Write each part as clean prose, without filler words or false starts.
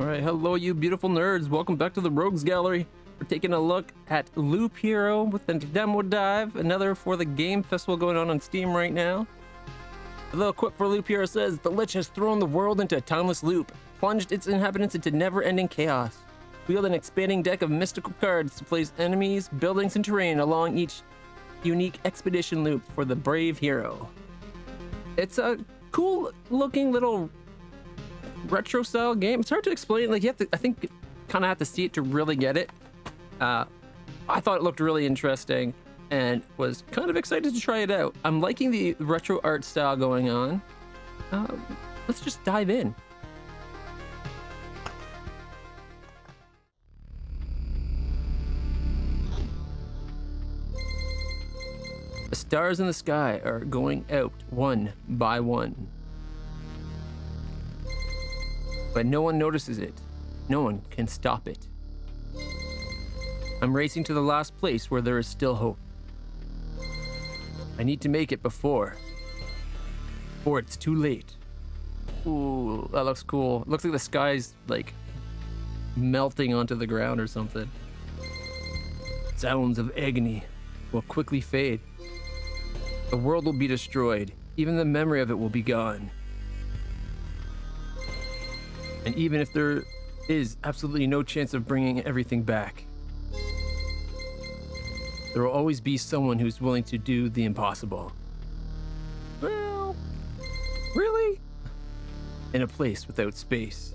Alright, hello you beautiful nerds. Welcome back to the Rogues Gallery. We're taking a look at Loop Hero with the demo dive, another for the game festival going on Steam right now. A little quip for Loop Hero says, the Lich has thrown the world into a timeless loop, plunged its inhabitants into never-ending chaos. Wield an expanding deck of mystical cards to place enemies, buildings, and terrain along each unique expedition loop for the brave hero. It's a cool looking little retro style game. It's hard to explain. Like, you have to, I think, kind of have to see it to really get it. I thought it looked really interesting and was kind of excited to try it out. I'm liking the retro art style going on. Let's just dive in. The stars in the sky are going out one by one. But no one notices it. No one can stop it. I'm racing to the last place where there is still hope. I need to make it before it's too late. Ooh, that looks cool. It looks like the sky's like melting onto the ground or something. Sounds of agony will quickly fade. The world will be destroyed. Even the memory of it will be gone. And even if there is absolutely no chance of bringing everything back, there will always be someone who's willing to do the impossible. Well, really? In a place without space,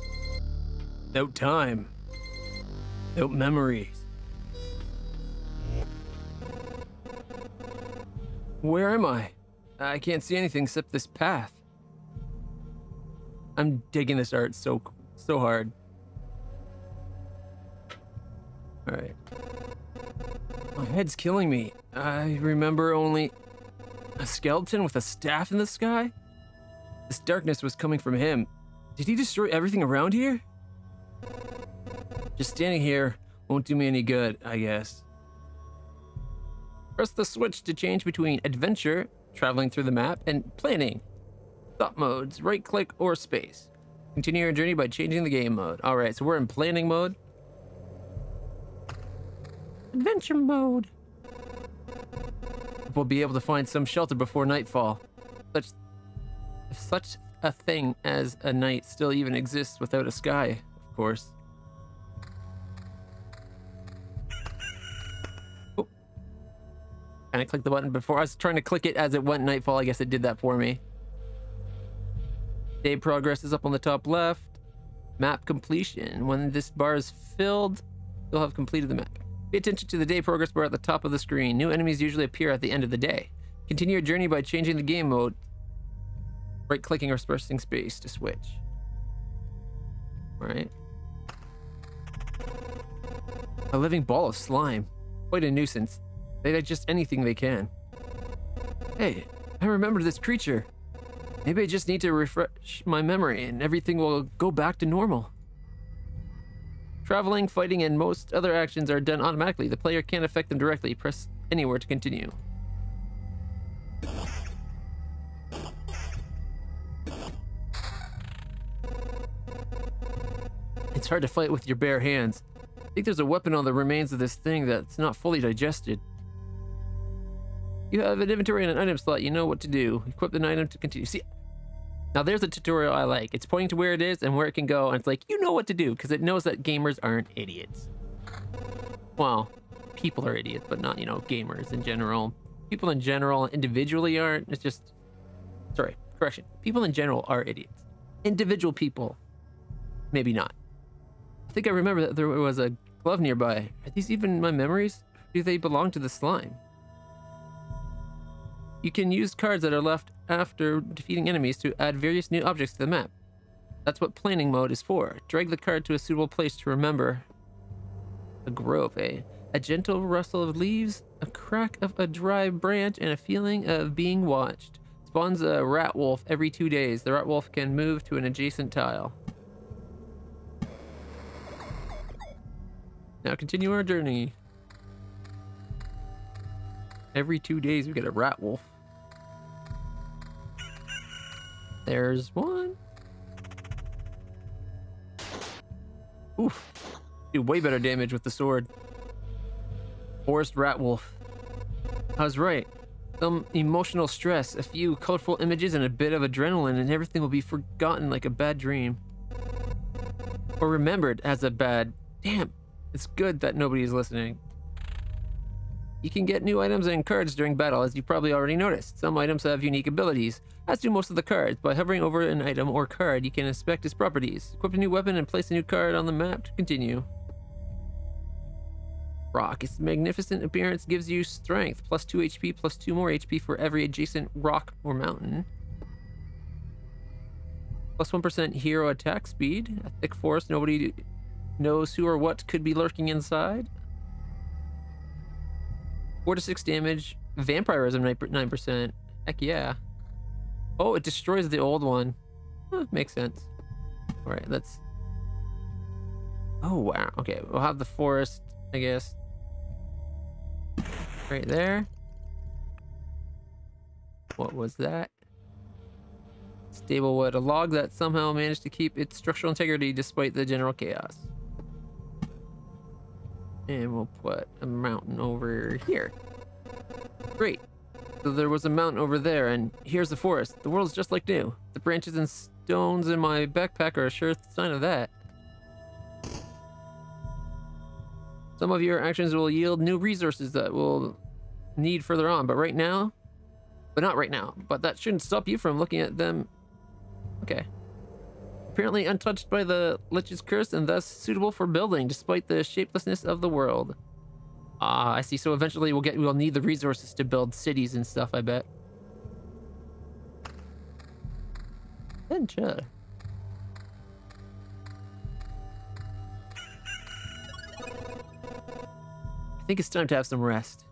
without time, without memories. Where am I? I can't see anything except this path. I'm digging this art so hard. All right. My head's killing me. I remember only a skeleton with a staff in the sky. This darkness was coming from him. Did he destroy everything around here? Just standing here won't do me any good, I guess. Press the switch to change between adventure, traveling through the map, and planning. Thought modes, right click or space. Continue your journey by changing the game mode. All right, so we're in planning mode. Adventure mode. We'll be able to find some shelter before nightfall. Such a thing as a night still even exists without a sky, of course. Oh. And I clicked the button before. I was trying to click it as it went nightfall. I guess it did that for me. Day progress is up on the top left. Map completion. When this bar is filled, you'll have completed the map. Pay attention to the day progress bar at the top of the screen. New enemies usually appear at the end of the day. Continue your journey by changing the game mode. Right-clicking or pressing space to switch. All right. A living ball of slime. Quite a nuisance. They digest anything they can. Hey, I remember this creature. Maybe I just need to refresh my memory and everything will go back to normal. Traveling, fighting, and most other actions are done automatically. The player can't affect them directly. Press anywhere to continue. It's hard to fight with your bare hands. I think there's a weapon on the remains of this thing that's not fully digested. You have an inventory and an item slot. You know what to do. Equip an item to continue. See, now there's a tutorial I like. It's pointing to where it is and where it can go, and it's like, you know what to do, because it knows that gamers aren't idiots. Well, people are idiots, but not, you know, gamers in general. People in general individually aren't. It's just, sorry, correction. People in general are idiots. Individual people, maybe not. I think I remember that there was a glove nearby. Are these even my memories? Do they belong to the slime? You can use cards that are left after defeating enemies to add various new objects to the map. That's what planning mode is for. Drag the card to a suitable place to remember. A grove, eh? A gentle rustle of leaves, a crack of a dry branch, and a feeling of being watched. Spawns a rat wolf every 2 days. The rat wolf can move to an adjacent tile. Now continue our journey. Every 2 days we get a rat wolf. There's one. Oof. Do way better damage with the sword. Forest rat wolf. I was right. Some emotional stress, a few colorful images, and a bit of adrenaline, and everything will be forgotten like a bad dream. Or remembered as a bad... Damn, it's good that nobody is listening. You can get new items and cards during battle, as you probably already noticed. Some items have unique abilities, as do most of the cards. By hovering over an item or card, you can inspect its properties. Equip a new weapon and place a new card on the map to continue. Rock. Its magnificent appearance gives you strength, plus 2 HP, plus 2 more HP for every adjacent rock or mountain. Plus 1% hero attack speed. A thick forest, nobody knows who or what could be lurking inside. 4 to 6 damage. Vampirism 9%. Heck yeah. Oh, it destroys the old one. Huh, makes sense. Alright, let's... Oh, wow. Okay, we'll have the forest, I guess. Right there. What was that? Stable wood. A log that somehow managed to keep its structural integrity despite the general chaos. And we'll put a mountain over here. Great. So there was a mountain over there, and here's the forest. The world's just like new. The branches and stones in my backpack are a sure sign of that. Some of your actions will yield new resources that we'll need further on, but not right now. But that shouldn't stop you from looking at them. Okay. Apparently untouched by the Lich's curse and thus suitable for building despite the shapelessness of the world. Ah, I see. So eventually we'll need the resources to build cities and stuff, I bet. Adventure. I think it's time to have some rest.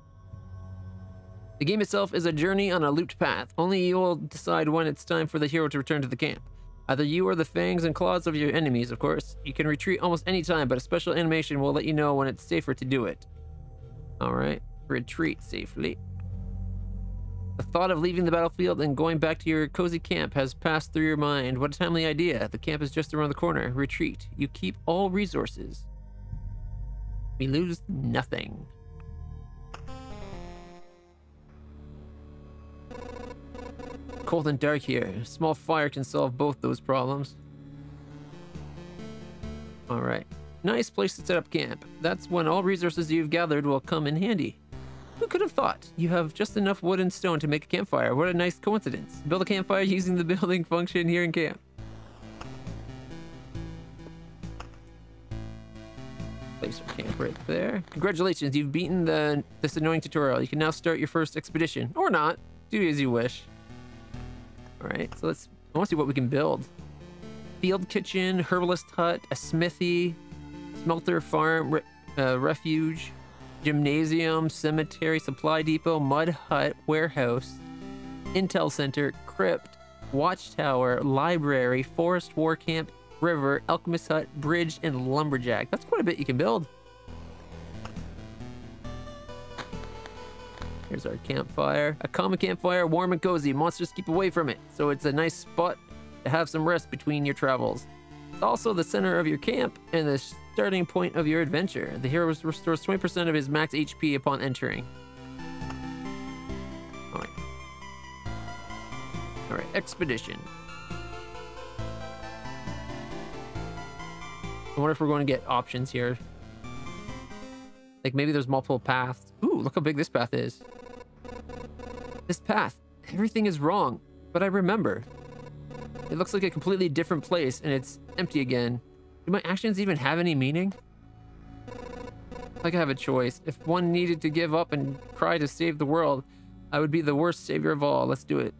The game itself is a journey on a looped path. Only you will decide when it's time for the hero to return to the camp. Either you or the fangs and claws of your enemies, of course. You can retreat almost any time, but a special animation will let you know when it's safer to do it. Alright, retreat safely. The thought of leaving the battlefield and going back to your cozy camp has passed through your mind. What a timely idea. The camp is just around the corner. Retreat. You keep all resources. We lose nothing. Cold and dark here. A small fire can solve both those problems. Alright. Nice place to set up camp. That's when all resources you've gathered will come in handy. Who could have thought? You have just enough wood and stone to make a campfire. What a nice coincidence. Build a campfire using the building function here in camp. Place your camp right there. Congratulations, you've beaten this annoying tutorial. You can now start your first expedition. Or not. Do as you wish. Alright, so I want to see what we can build. Field kitchen, herbalist hut, a smithy, smelter farm, refuge, gymnasium, cemetery, supply depot, mud hut, warehouse, intel center, crypt, watchtower, library, forest war camp, river, alchemist hut, bridge, and lumberjack. That's quite a bit you can build. Here's our campfire. A common campfire, warm and cozy. Monsters keep away from it, so it's a nice spot to have some rest between your travels. It's also the center of your camp and the starting point of your adventure. The hero restores 20% of his max HP upon entering. Alright. Alright, expedition. I wonder if we're going to get options here. Like maybe there's multiple paths. Ooh, look how big this path is. This path. Everything is wrong, but I remember. It looks like a completely different place and it's empty again. Do my actions even have any meaning? Like I have a choice. If one needed to give up and cry to save the world, I would be the worst savior of all. Let's do it.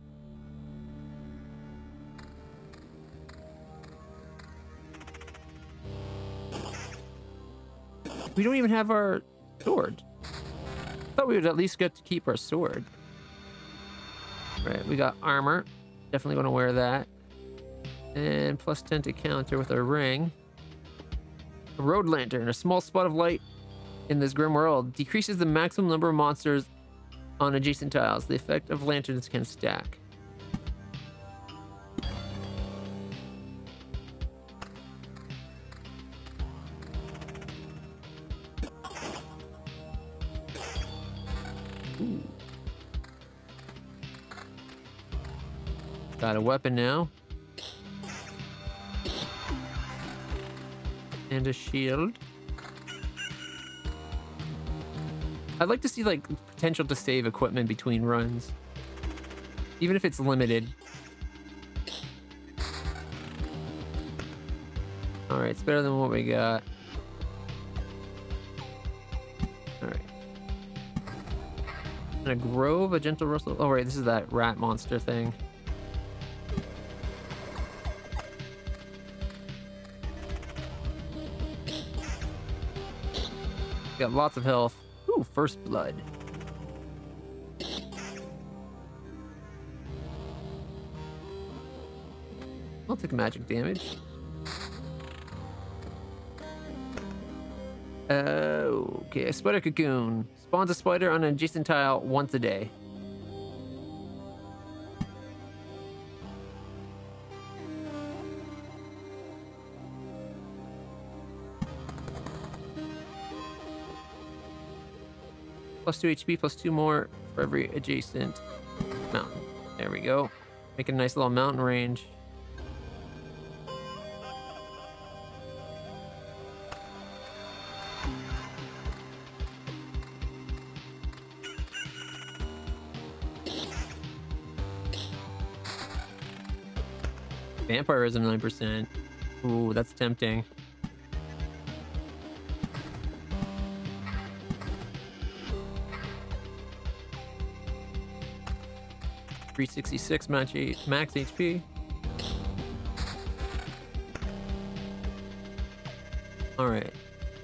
We don't even have our sword. I thought we would at least get to keep our sword. Right, we got armor. Definitely going to wear that. And plus 10 to counter with our ring. A road lantern, a small spot of light in this grim world, decreases the maximum number of monsters on adjacent tiles. The effect of lanterns can stack. Got a weapon now. And a shield. I'd like to see like potential to save equipment between runs. Even if it's limited. Alright, it's better than what we got. Alright. And a grove, a gentle rustle. Oh, right, this is that rat monster thing. Got lots of health. Ooh, first blood. I'll take magic damage. Okay, a spider cocoon. Spawns a spider on an adjacent tile once a day. Plus 2 HP, plus 2 more for every adjacent mountain. There we go. Make a nice little mountain range. Vampirism 9%. Ooh, that's tempting. $366 max HP. Alright.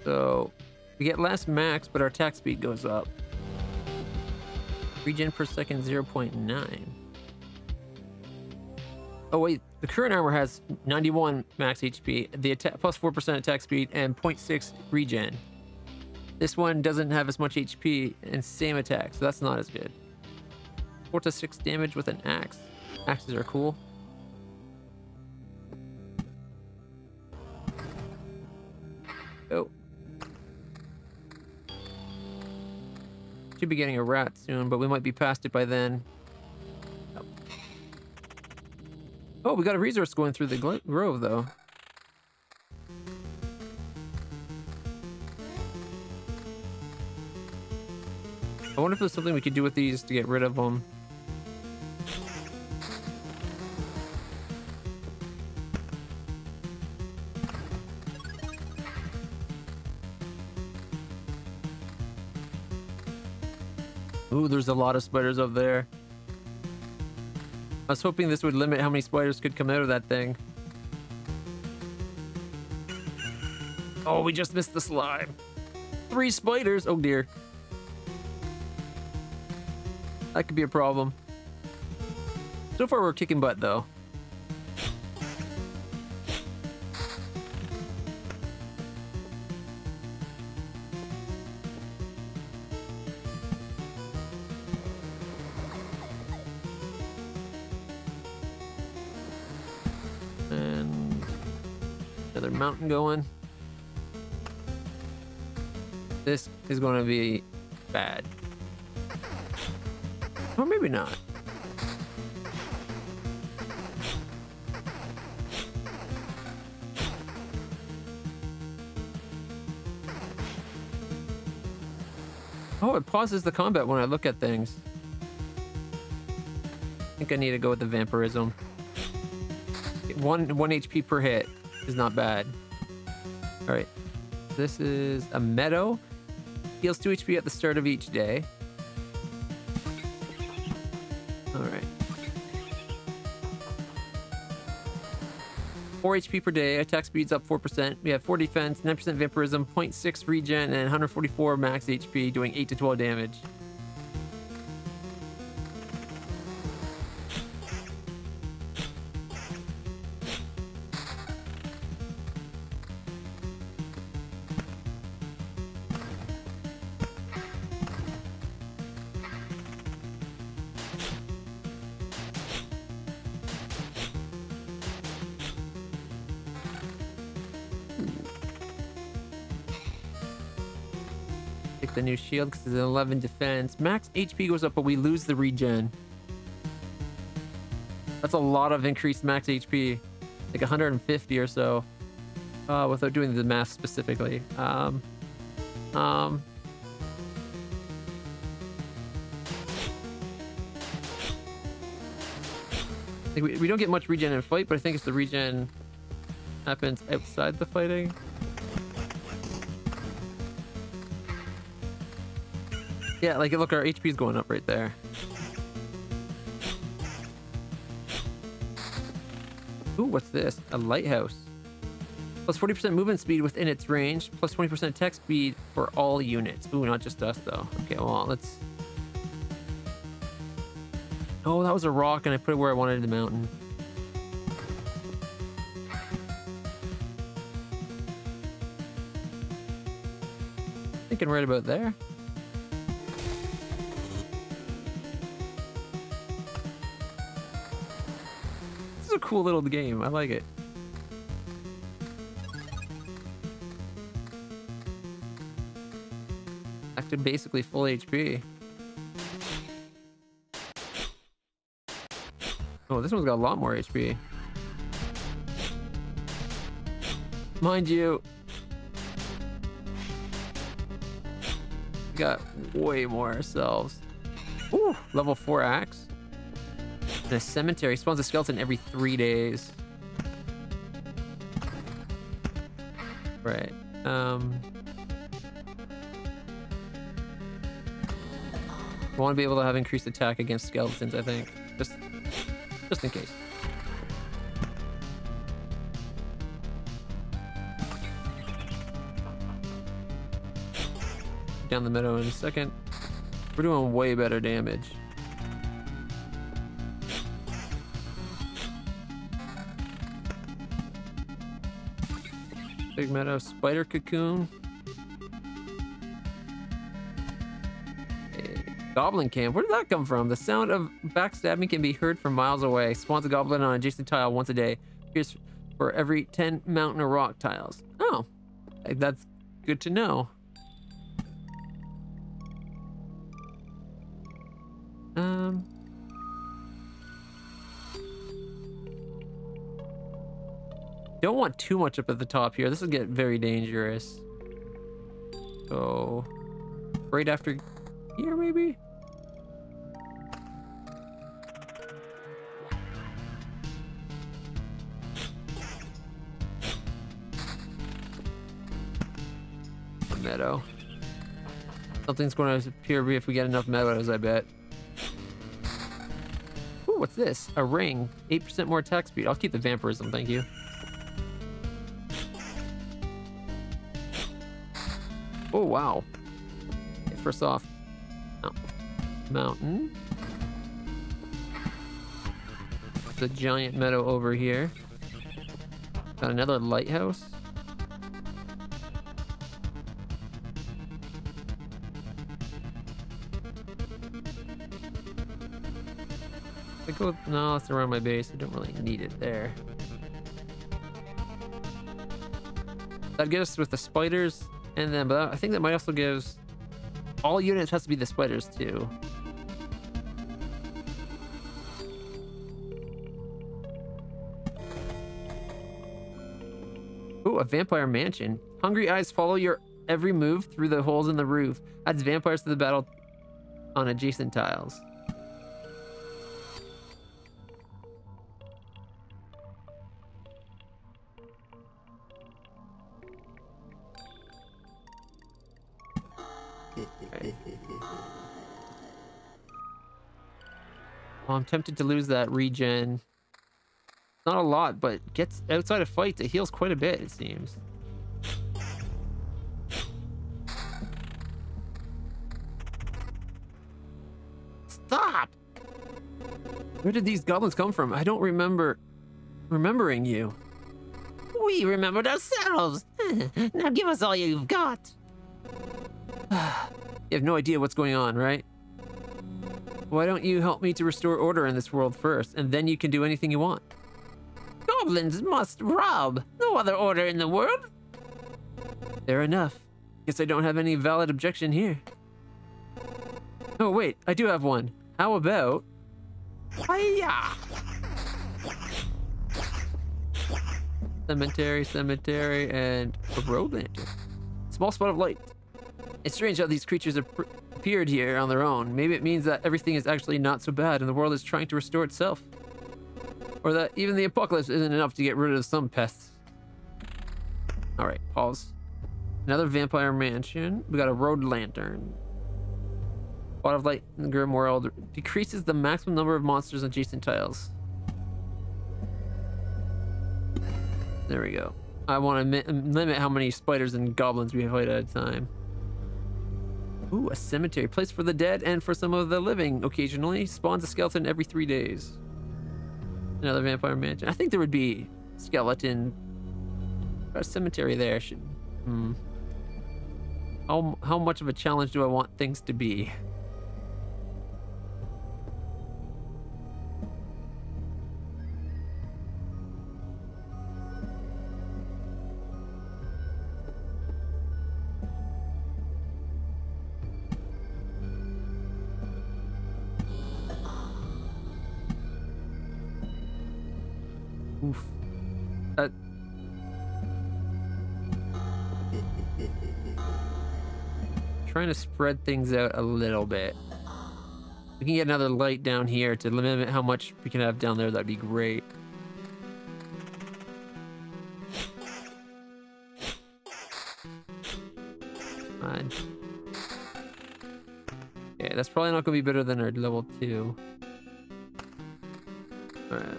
So we get less max, but our attack speed goes up. Regen per second 0.9. Oh wait, the current armor has 91 max HP, the plus 4% attack speed, and 0.6 regen. This one doesn't have as much HP and same attack, so that's not as good. 4 to 6 damage with an axe. Axes are cool. Oh. Should be getting a rat soon, but we might be past it by then. Oh, we got a resource going through the grove, though. I wonder if there's something we could do with these to get rid of them. Ooh, there's a lot of spiders up there. I was hoping this would limit how many spiders could come out of that thing. Oh, we just missed the slime. 3 spiders. Oh dear. That could be a problem. So far we're kicking butt though. And another mountain going. This is going to be bad. Or maybe not. Oh, it pauses the combat when I look at things. I think I need to go with the vampirism. 1 HP per hit is not bad. All right, this is a meadow. Heals 2 HP at the start of each day. All right. 4 HP per day. Attack speed's up 4%. We have 4 defense, 9% vampirism, 0.6 regen, and 144 max HP, doing 8 to 12 damage. Take the new shield because it's an 11 defense. Max HP goes up, but we lose the regen. That's a lot of increased max HP. Like 150 or so. Without doing the math specifically. Like we don't get much regen in fight, but I think it's the regen happens outside the fighting. Yeah, like look, our HP is going up right there. Ooh, what's this? A lighthouse. Plus 40% movement speed within its range. Plus 20% attack speed for all units. Ooh, not just us though. Okay, well, let's... Oh, that was a rock and I put it where I wanted in the mountain. Thinking right about there. This is a cool little game. I like it. Back to basically full HP. Oh, this one's got a lot more HP. Mind you, we got way more ourselves. Ooh, level 4 axe. And a cemetery spawns a skeleton every 3 days. Right. I want to be able to have increased attack against skeletons, I think. Just in case. Down the meadow in a second. We're doing way better damage. Big meadow, spider cocoon. Goblin camp. Where did that come from? The sound of backstabbing can be heard from miles away. Spawns a goblin on an adjacent tile once a day. Appears for every 10 mountain or rock tiles. Oh, that's good to know. Don't want too much up at the top here. This will get very dangerous. So, right after here, maybe? Meadow. Something's going to appear if we get enough meadows, I bet. Ooh, what's this? A ring. 8% more attack speed. I'll keep the vampirism, thank you. Oh, wow. Okay, first off, mountain. The giant meadow over here. Got another lighthouse. I go, no, it's around my base. I don't really need it there. That'd get us with the spiders, and then, but I think that might also give us, all units has to be the spiders too. Ooh, a vampire mansion. Hungry eyes follow your every move through the holes in the roof. Adds vampires to the battle on adjacent tiles. Right. Well, I'm tempted to lose that regen. Not a lot, but gets outside of fights, it heals quite a bit, it seems. Stop! Where did these goblins come from? I don't remember remembering you. We remembered ourselves. Now give us all you've got. You have no idea what's going on, right? Why don't you help me to restore order in this world first, and then you can do anything you want. Goblins must rob. No other order in the world. Fair enough. Guess I don't have any valid objection here. Oh wait, I do have one. How about... Hiya! cemetery, and a road lantern. Small spot of light. It's strange how these creatures appeared here on their own. Maybe it means that everything is actually not so bad and the world is trying to restore itself. Or that even the apocalypse isn't enough to get rid of some pests. Alright, pause. Another vampire mansion. We got a road lantern. Spot of light in the grim world decreases the maximum number of monsters on adjacent tiles. There we go. I want to limit how many spiders and goblins we fight at a time. Ooh, a cemetery. Place for the dead and for some of the living occasionally. Spawns a skeleton every 3 days. Another vampire mansion. I think there would be skeleton... a cemetery there. How much of a challenge do I want things to be? Oof. Trying to spread things out a little bit. We can get another light down here to limit how much we can have down there. That'd be great. Fine. Okay, that's probably not gonna be better than our level 2. Alright.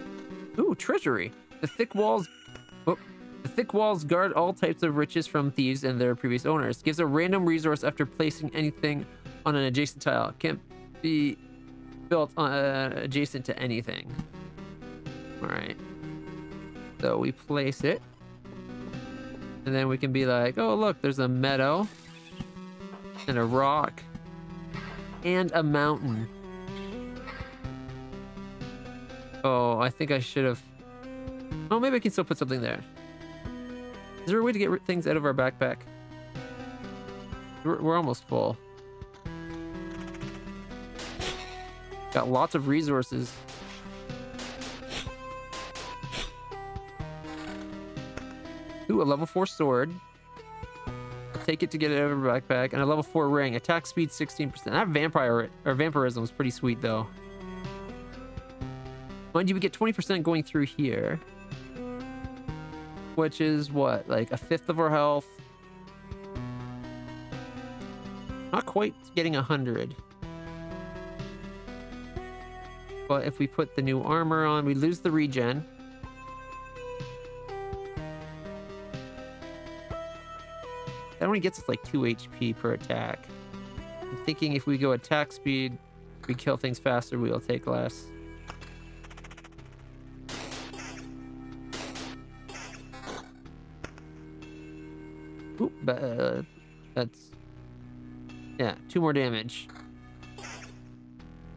Ooh, treasury. The thick walls guard all types of riches from thieves and their previous owners. Gives a random resource after placing anything on an adjacent tile. Can't be built on, adjacent to anything. Alright. So we place it. And then we can be like, oh look, there's a meadow. And a rock. And a mountain. Oh, I think I should have... Oh, maybe I can still put something there. Is there a way to get things out of our backpack? We're almost full. Got lots of resources. Ooh, a level 4 sword. I'll take it to get it out of our backpack. And a level 4 ring. Attack speed 16%. That vampirism is pretty sweet, though. Mind you, we get 20% going through here. Which is what? Like a 1/5 of our health. Not quite getting 100. But if we put the new armor on, we lose the regen. That only gets us like 2 HP per attack. I'm thinking if we go attack speed, we kill things faster, we'll take less. Oop, that's... Yeah, 2 more damage.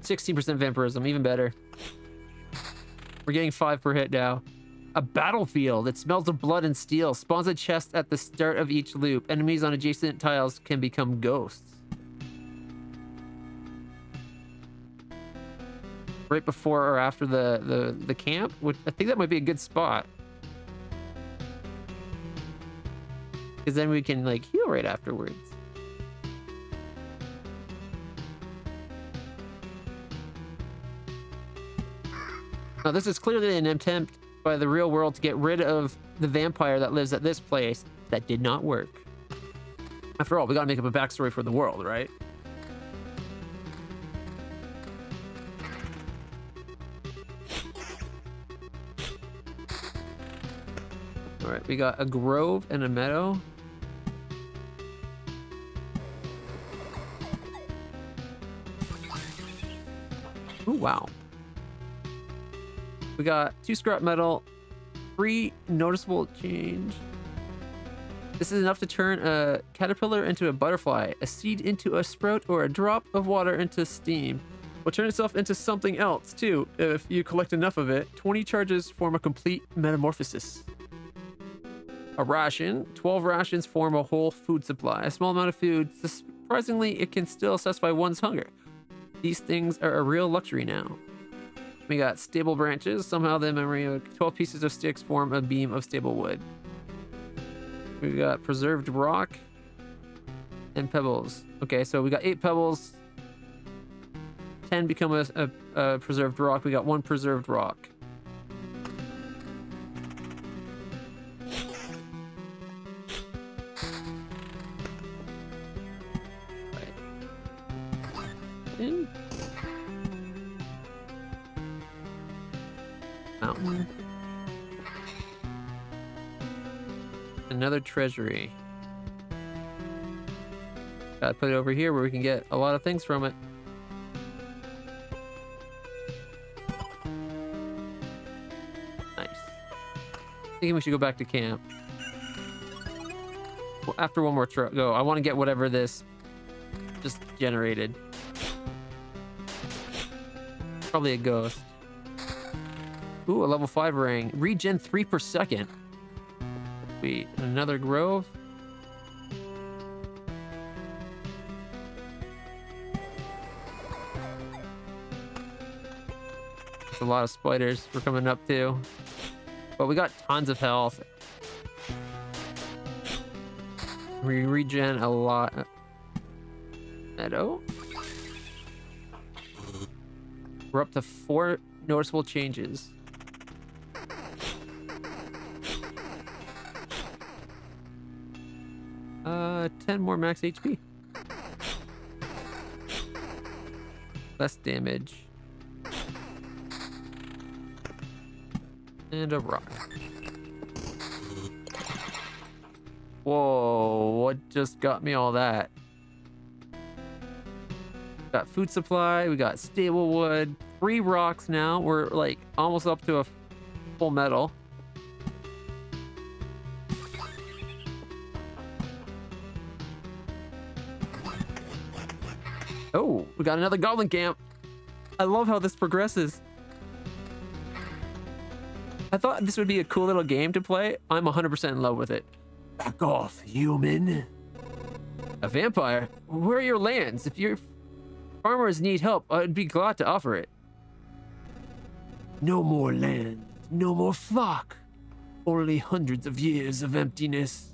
16% vampirism, even better. We're getting 5 per hit now. A battlefield. It smells of blood and steel. Spawns a chest at the start of each loop. Enemies on adjacent tiles can become ghosts. Right before or after the camp? I think that might be a good spot. Because then we can, like, heal right afterwards. Now, this is clearly an attempt by the real world to get rid of the vampire that lives at this place. That did not work. After all, we gotta make up a backstory for the world, right? Alright, we got a grove and a meadow. Ooh, wow. We got 2 scrap metal, 3 noticeable change. This is enough to turn a caterpillar into a butterfly, a seed into a sprout, or a drop of water into steam. Will turn itself into something else, too, if you collect enough of it. 20 charges form a complete metamorphosis. A ration. 12 rations form a whole food supply. A small amount of food. Surprisingly, it can still satisfy one's hunger. These things are a real luxury now. We got stable branches. Somehow the memory of 12 pieces of sticks form a beam of stable wood. We got preserved rock and pebbles. Okay, so we got 8 pebbles. 10 become a preserved rock. We got 1 preserved rock. In. Mountain. Another treasury. Gotta put it over here where we can get a lot of things from it. Nice. Thinking we should go back to camp. Well, after one more go, I want to get whatever this just generated. Probably a ghost. Ooh, a level 5 ring. Regen 3 per second. Sweet. Another grove. There's a lot of spiders we're coming up to. But we got tons of health. We regen a lot. Meadow. We're up to 4 noticeable changes. Uh, 10 more max HP. Less damage. And a rock. Whoa, what just got me all that? Got food supply, we got stable wood, 3 rocks now. We're like almost up to a full metal. Oh, we got another goblin camp. I love how this progresses. I thought this would be a cool little game to play. I'm 100% in love with it. Back off, human. A vampire? Where are your lands? If your farmers need help, I'd be glad to offer it. No more land, no more flock. Only hundreds of years of emptiness.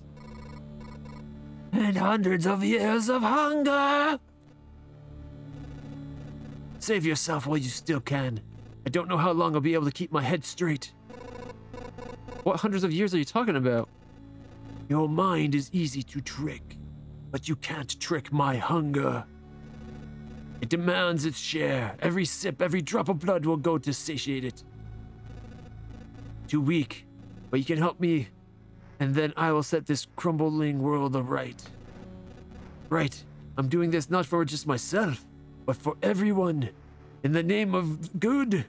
And hundreds of years of hunger. Save yourself while you still can. I don't know how long I'll be able to keep my head straight. What hundreds of years are you talking about? Your mind is easy to trick, but you can't trick my hunger. It demands its share. Every sip, every drop of blood will go to satiate it. Too weak, but you can help me, and then I will set this crumbling world aright. Right, I'm doing this not for just myself, but for everyone, in the name of good.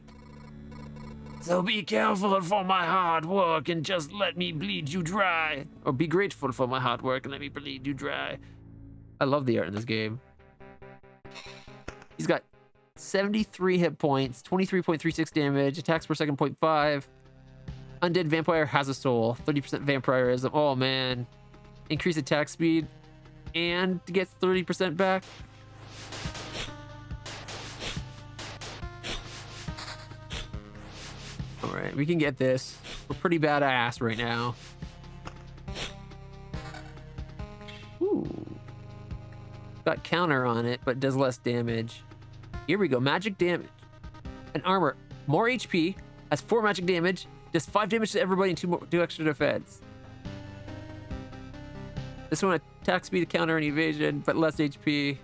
So be careful for my hard work and just let me bleed you dry. Or be grateful for my hard work and let me bleed you dry. I love the art in this game. He's got 73 hit points, 23.36 damage, attacks per second 0.5. Undead vampire has a soul, 30% vampirism. Oh man. Increase attack speed and gets 30% back. Alright, we can get this. We're pretty badass right now. Ooh. Got counter on it, but does less damage. Here we go, magic damage. An armor, more HP, has 4 magic damage, does 5 damage to everybody and 2 extra defense. This one attack speed, counter, and evasion, but less HP.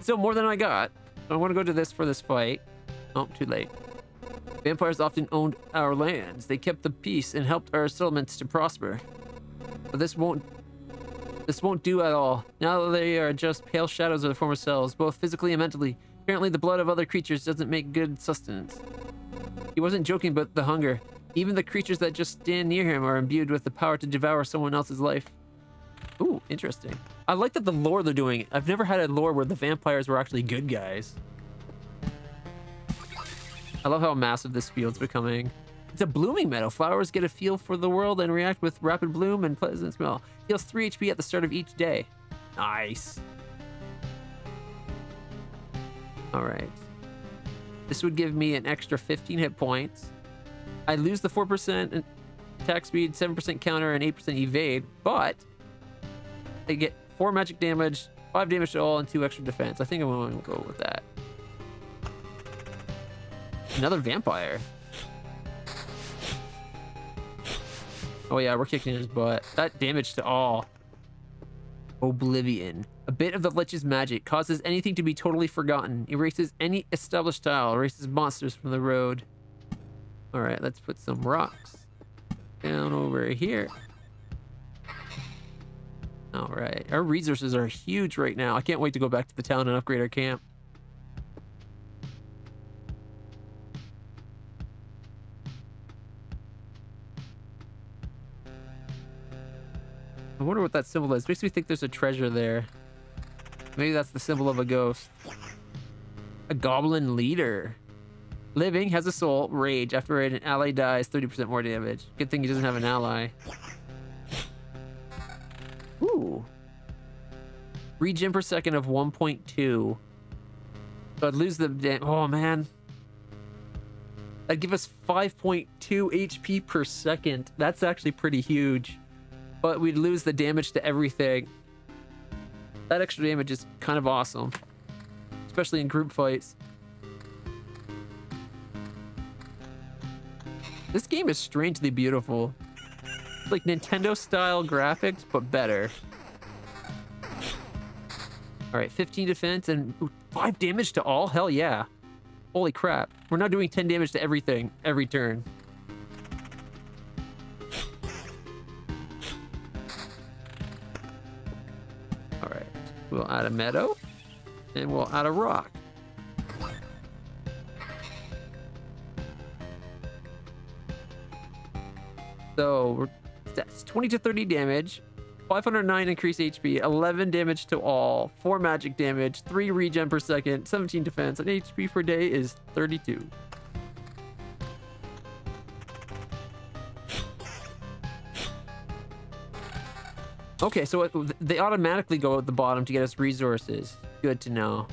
Still more than I got. So I want to go to this for this fight. Oh, too late. Vampires often owned our lands. They kept the peace and helped our settlements to prosper. But this won't do at all. Now they are just pale shadows of their former selves, both physically and mentally. Apparently the blood of other creatures doesn't make good sustenance. He wasn't joking about the hunger. Even the creatures that just stand near him are imbued with the power to devour someone else's life. Ooh, interesting. I like that the lore they're doing. I've never had a lore where the vampires were actually good guys. I love how massive this field's becoming. It's a blooming meadow. Flowers get a feel for the world and react with rapid bloom and pleasant smell. Heals 3 HP at the start of each day. Nice. All right. This would give me an extra 15 hit points. I lose the 4% attack speed, 7% counter, and 8% evade, but I get 4 magic damage, 5 damage to all, and 2 extra defense. I think I'm going to go with that. Another vampire. Oh yeah, we're kicking his butt. That damage to all. Oblivion. A bit of the Lich's magic causes anything to be totally forgotten. Erases any established style. Erases monsters from the road. Alright, let's put some rocks down over here. Alright, our resources are huge right now. I can't wait to go back to the town and upgrade our camp. I wonder what that symbol is. Makes me think there's a treasure there. Maybe that's the symbol of a ghost. A goblin leader. Living, has a soul, rage. After an ally dies, 30% more damage. Good thing he doesn't have an ally. Ooh. Regen per second of 1.2. So I'd lose the... Oh, man. That'd give us 5.2 HP per second. That's actually pretty huge. But we'd lose the damage to everything. That extra damage is kind of awesome. Especially in group fights. This game is strangely beautiful. It's like Nintendo-style graphics, but better. Alright, 15 defense and 5 damage to all? Hell yeah. Holy crap. We're now doing 10 damage to everything, every turn. Alright, we'll add a meadow, and we'll add a rock. So, that's 20 to 30 damage, 509 increased HP, 11 damage to all, 4 magic damage, 3 regen per second, 17 defense, and HP per day is 32. Okay, so they automatically go at the bottom to get us resources. Good to know.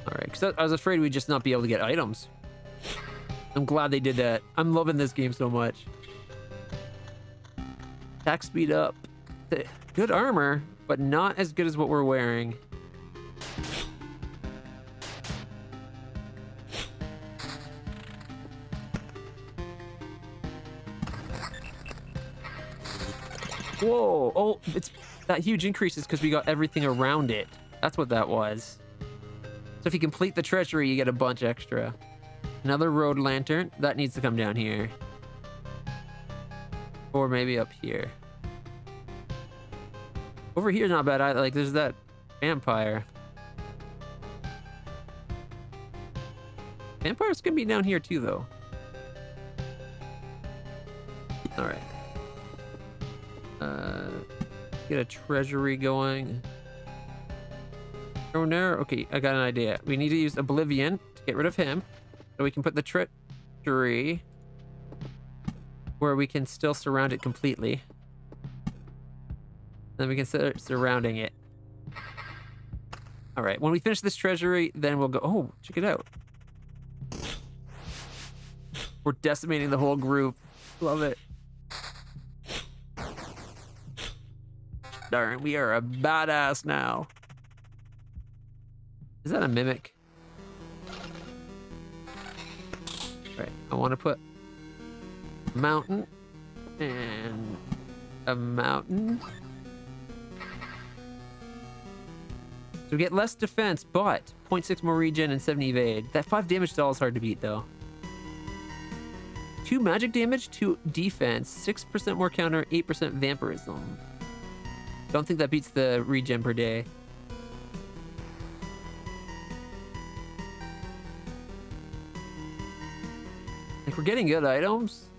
Alright, because I was afraid we'd just not be able to get items. I'm glad they did that. I'm loving this game so much. Attack speed up. Good armor, but not as good as what we're wearing. Whoa! Oh, it's that huge increase is because we got everything around it. That's what that was. So if you complete the treasury, you get a bunch extra. Another road lantern. That needs to come down here. Or maybe up here. Over here, not bad. Like, there's that vampire. Vampires can be down here too, though. Alright. Get a treasury going. Oh no. Okay, I got an idea. We need to use Oblivion to get rid of him. So we can put the treasury where we can still surround it completely. Then we can start surrounding it. Alright, when we finish this treasury, then we'll go... Oh, check it out. We're decimating the whole group. Love it. Darn, we are a badass now. Is that a mimic? Right, I want to put a mountain and a mountain. So we get less defense, but 0.6 more regen and 7 evade. That 5 damage to all is hard to beat, though. 2 magic damage, 2 defense, 6% more counter, 8% vampirism. Don't think that beats the regen per day. Like, we're getting good items.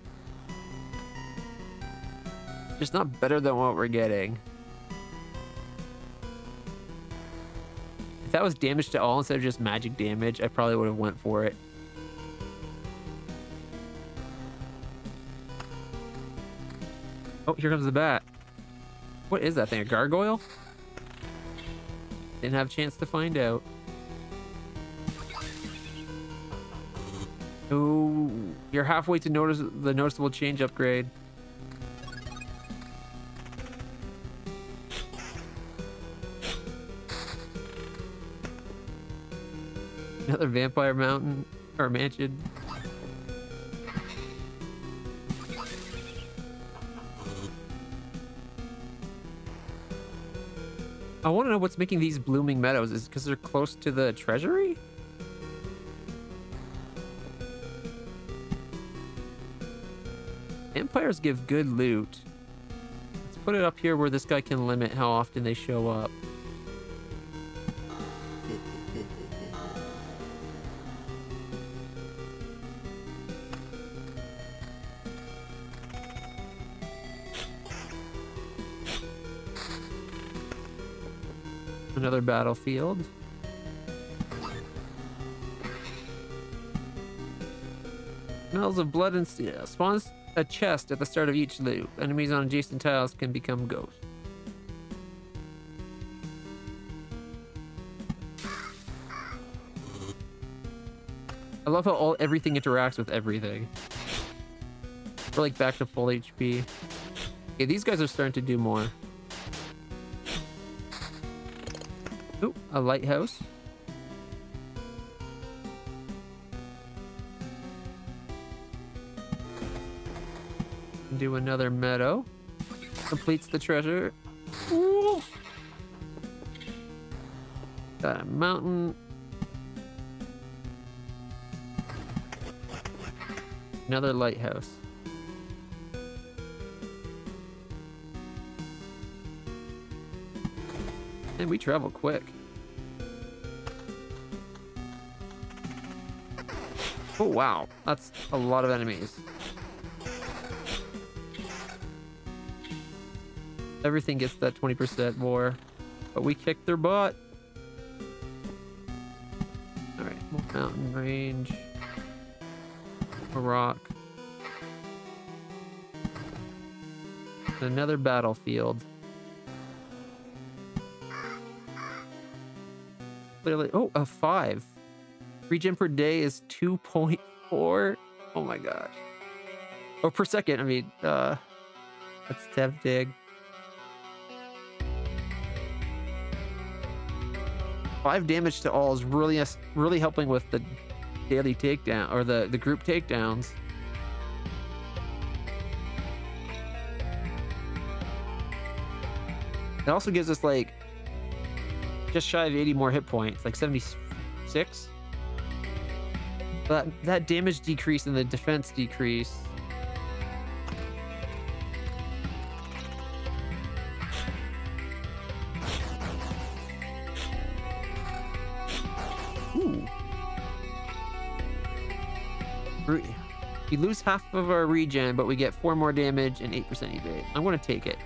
Just not better than what we're getting. If that was damage to all instead of just magic damage, I probably would have went for it. Oh, here comes the bat. What is that thing? A gargoyle? Didn't have a chance to find out. Oh, you're halfway to notice the noticeable change upgrade. Another vampire mountain or mansion. I want to know what's making these blooming meadows. Is it because they're close to the treasury? Empires give good loot. Let's put it up here where this guy can limit how often they show up. Another battlefield. Smells of blood and steel. Spawns a chest at the start of each loop. Enemies on adjacent tiles can become ghosts. I love how everything interacts with everything. We're like back to full HP. Okay, these guys are starting to do more. Ooh, a lighthouse. Do another meadow. Completes the treasure. Ooh. Got a mountain. Another lighthouse. And we travel quick. Oh wow, that's a lot of enemies. Everything gets that 20% more, but we kicked their butt. All right, more mountain range, a rock, another battlefield. Clearly, oh, a 5. Regen per day is 2.4. Oh my gosh. Or per second. I mean, that's tempting. 5 damage to all is really helping with the daily takedown or the group takedowns. It also gives us like just shy of 80 more hit points, like 76. But that damage decrease and the defense decrease. Ooh. We lose half of our regen, but we get 4 more damage and 8% evade. I'm going to take it.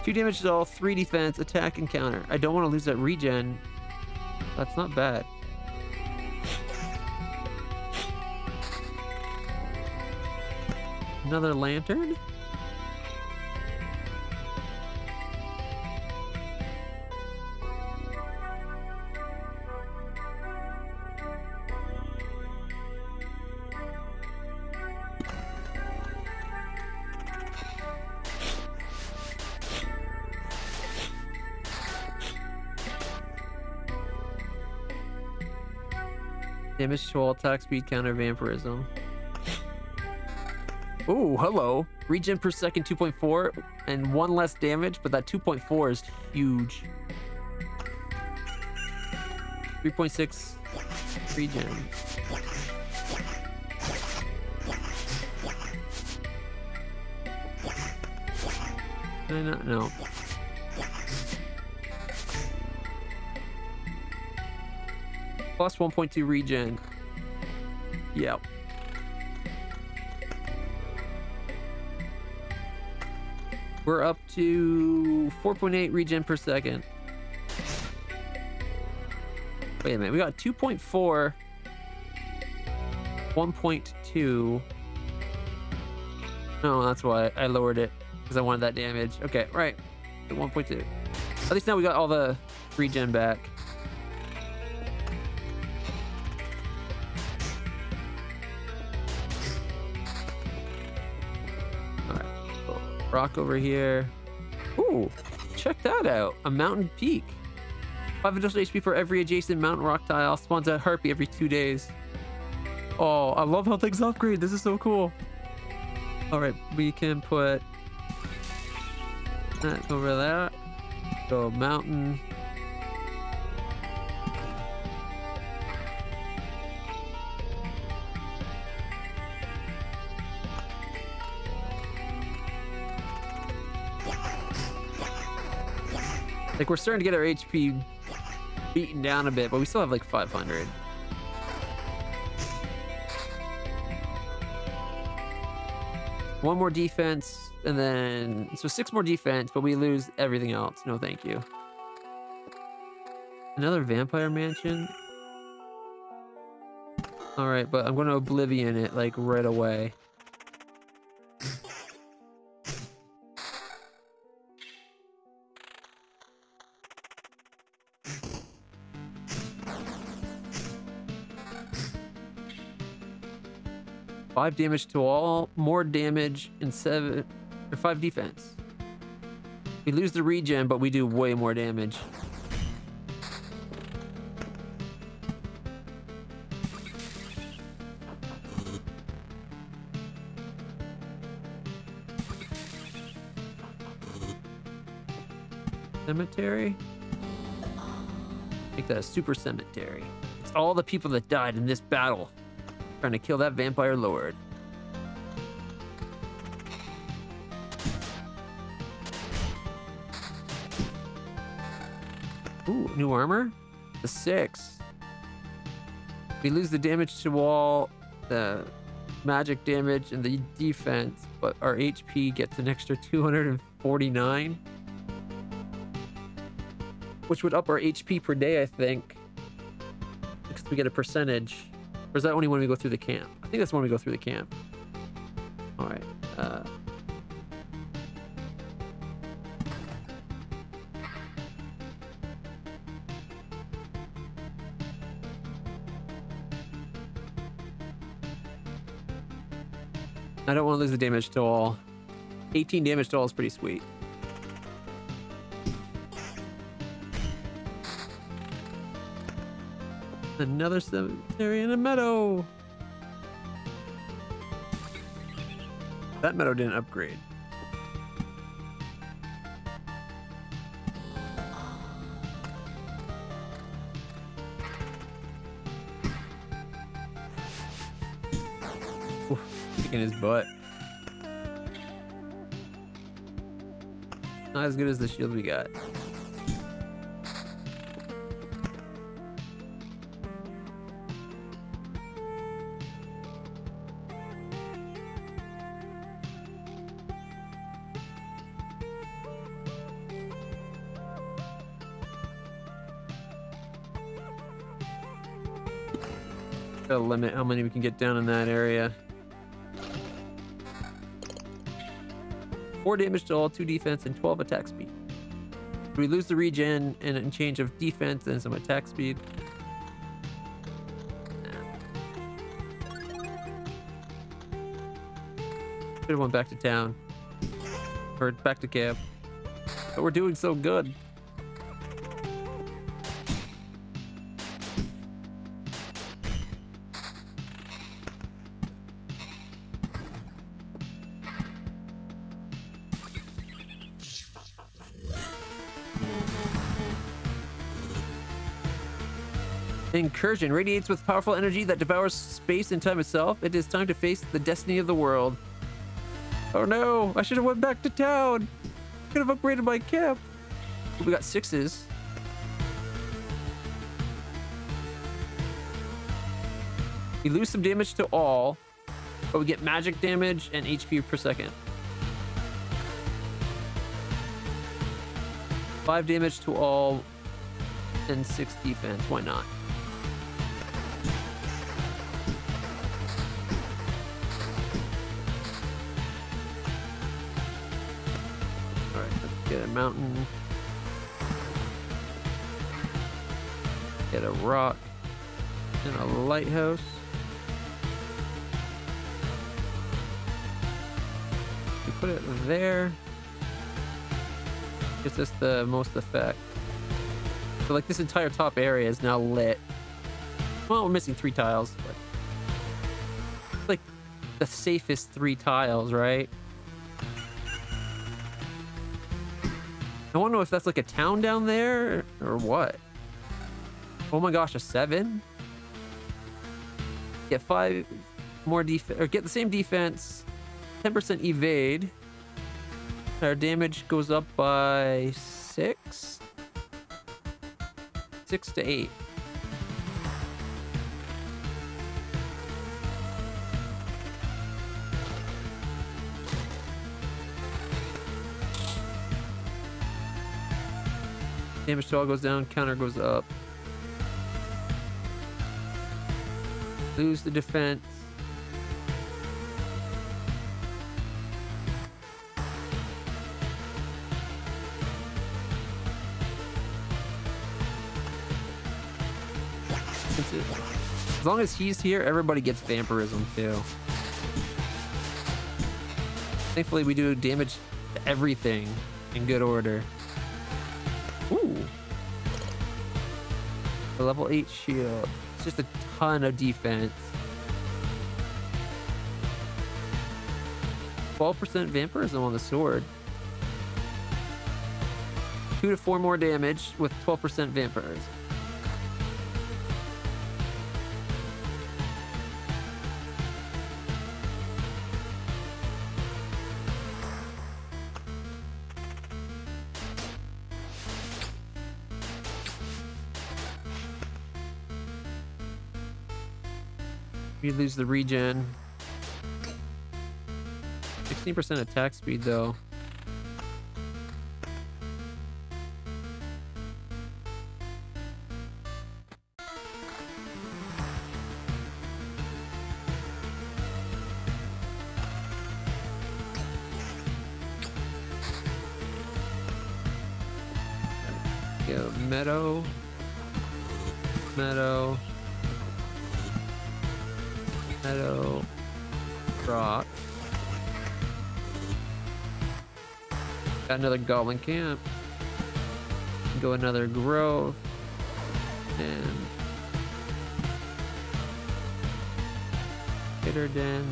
2 damage to all, 3 defense, attack, and counter. I don't want to lose that regen. That's not bad. Another lantern? Damage to all attack speed, counter vampirism. Oh, hello. Regen per second 2.4 and 1 less damage, but that 2.4 is huge. 3.6 regen. No. Plus 1.2 regen. Yep. We're up to 4.8 regen per second. Wait a minute, we got 2.4, 1.2. No, that's why I lowered it, because I wanted that damage. Okay, right. At 1.2. At least now we got all the regen back. Alright. Rock over here. Ooh, check that out. A mountain peak. 5 additional HP for every adjacent mountain rock tile. Spawns a harpy every 2 days. Oh, I love how things upgrade. This is so cool. Alright, we can put that over there. Go mountain. Like, we're starting to get our HP beaten down a bit, but we still have like 500. One more defense, and then so 6 more defense, but we lose everything else. No, thank you. Another vampire mansion. All right, but I'm going to Oblivion it like right away. Five damage to all, more damage, and 7 or 5 defense. We lose the regen, but we do way more damage. Cemetery? Make that a super cemetery. It's all the people that died in this battle. Trying to kill that vampire lord. Ooh, new armor? The 6. We lose the damage to all, the magic damage, and the defense, but our HP gets an extra 249. Which would up our HP per day, I think. Because we get a percentage. Or is that only when we go through the camp? I think that's when we go through the camp. All right. I don't want to lose the damage to all. 18 damage to all is pretty sweet. Another cemetery in a meadow. That meadow didn't upgrade. Oof, kicking his butt. Not as good as the shield we got. Gotta limit how many we can get down in that area. 4 damage to all, 2 defense, and 12 attack speed. We lose the regen and a change of defense and some attack speed. Should have went back to town. Or back to camp. But we're doing so good. Incursion radiates with powerful energy that devours space and time itself. It is time to face the destiny of the world. Oh no, I should have went back to town. Could have upgraded my camp. We got 6s. We lose some damage to all, but we get magic damage and HP per second. 5 damage to all and 6 defense. Why not? Get a mountain. Get a rock. And a lighthouse. We put it there. Gives us the most effect. So like this entire top area is now lit. Well, we're missing 3 tiles, but it's like the safest 3 tiles, right? I want to know if that's like a town down there or what. Oh my gosh, a 7? Get 5 more defense, or get the same defense, 10% evade. Our damage goes up by 6? 6 to 8. Damage to all goes down, counter goes up. Lose the defense. As long as he's here, everybody gets vampirism too. Thankfully, we do damage to everything in good order. Ooh. A level 8 shield. It's just a ton of defense. 12% vampirism on the sword. 2 to 4 more damage with 12% vampirism. You lose the regen. 16% attack speed though. Go meadow. Meadow. Meadow, rock. Got another goblin camp. Go another grove. And Bitter Den.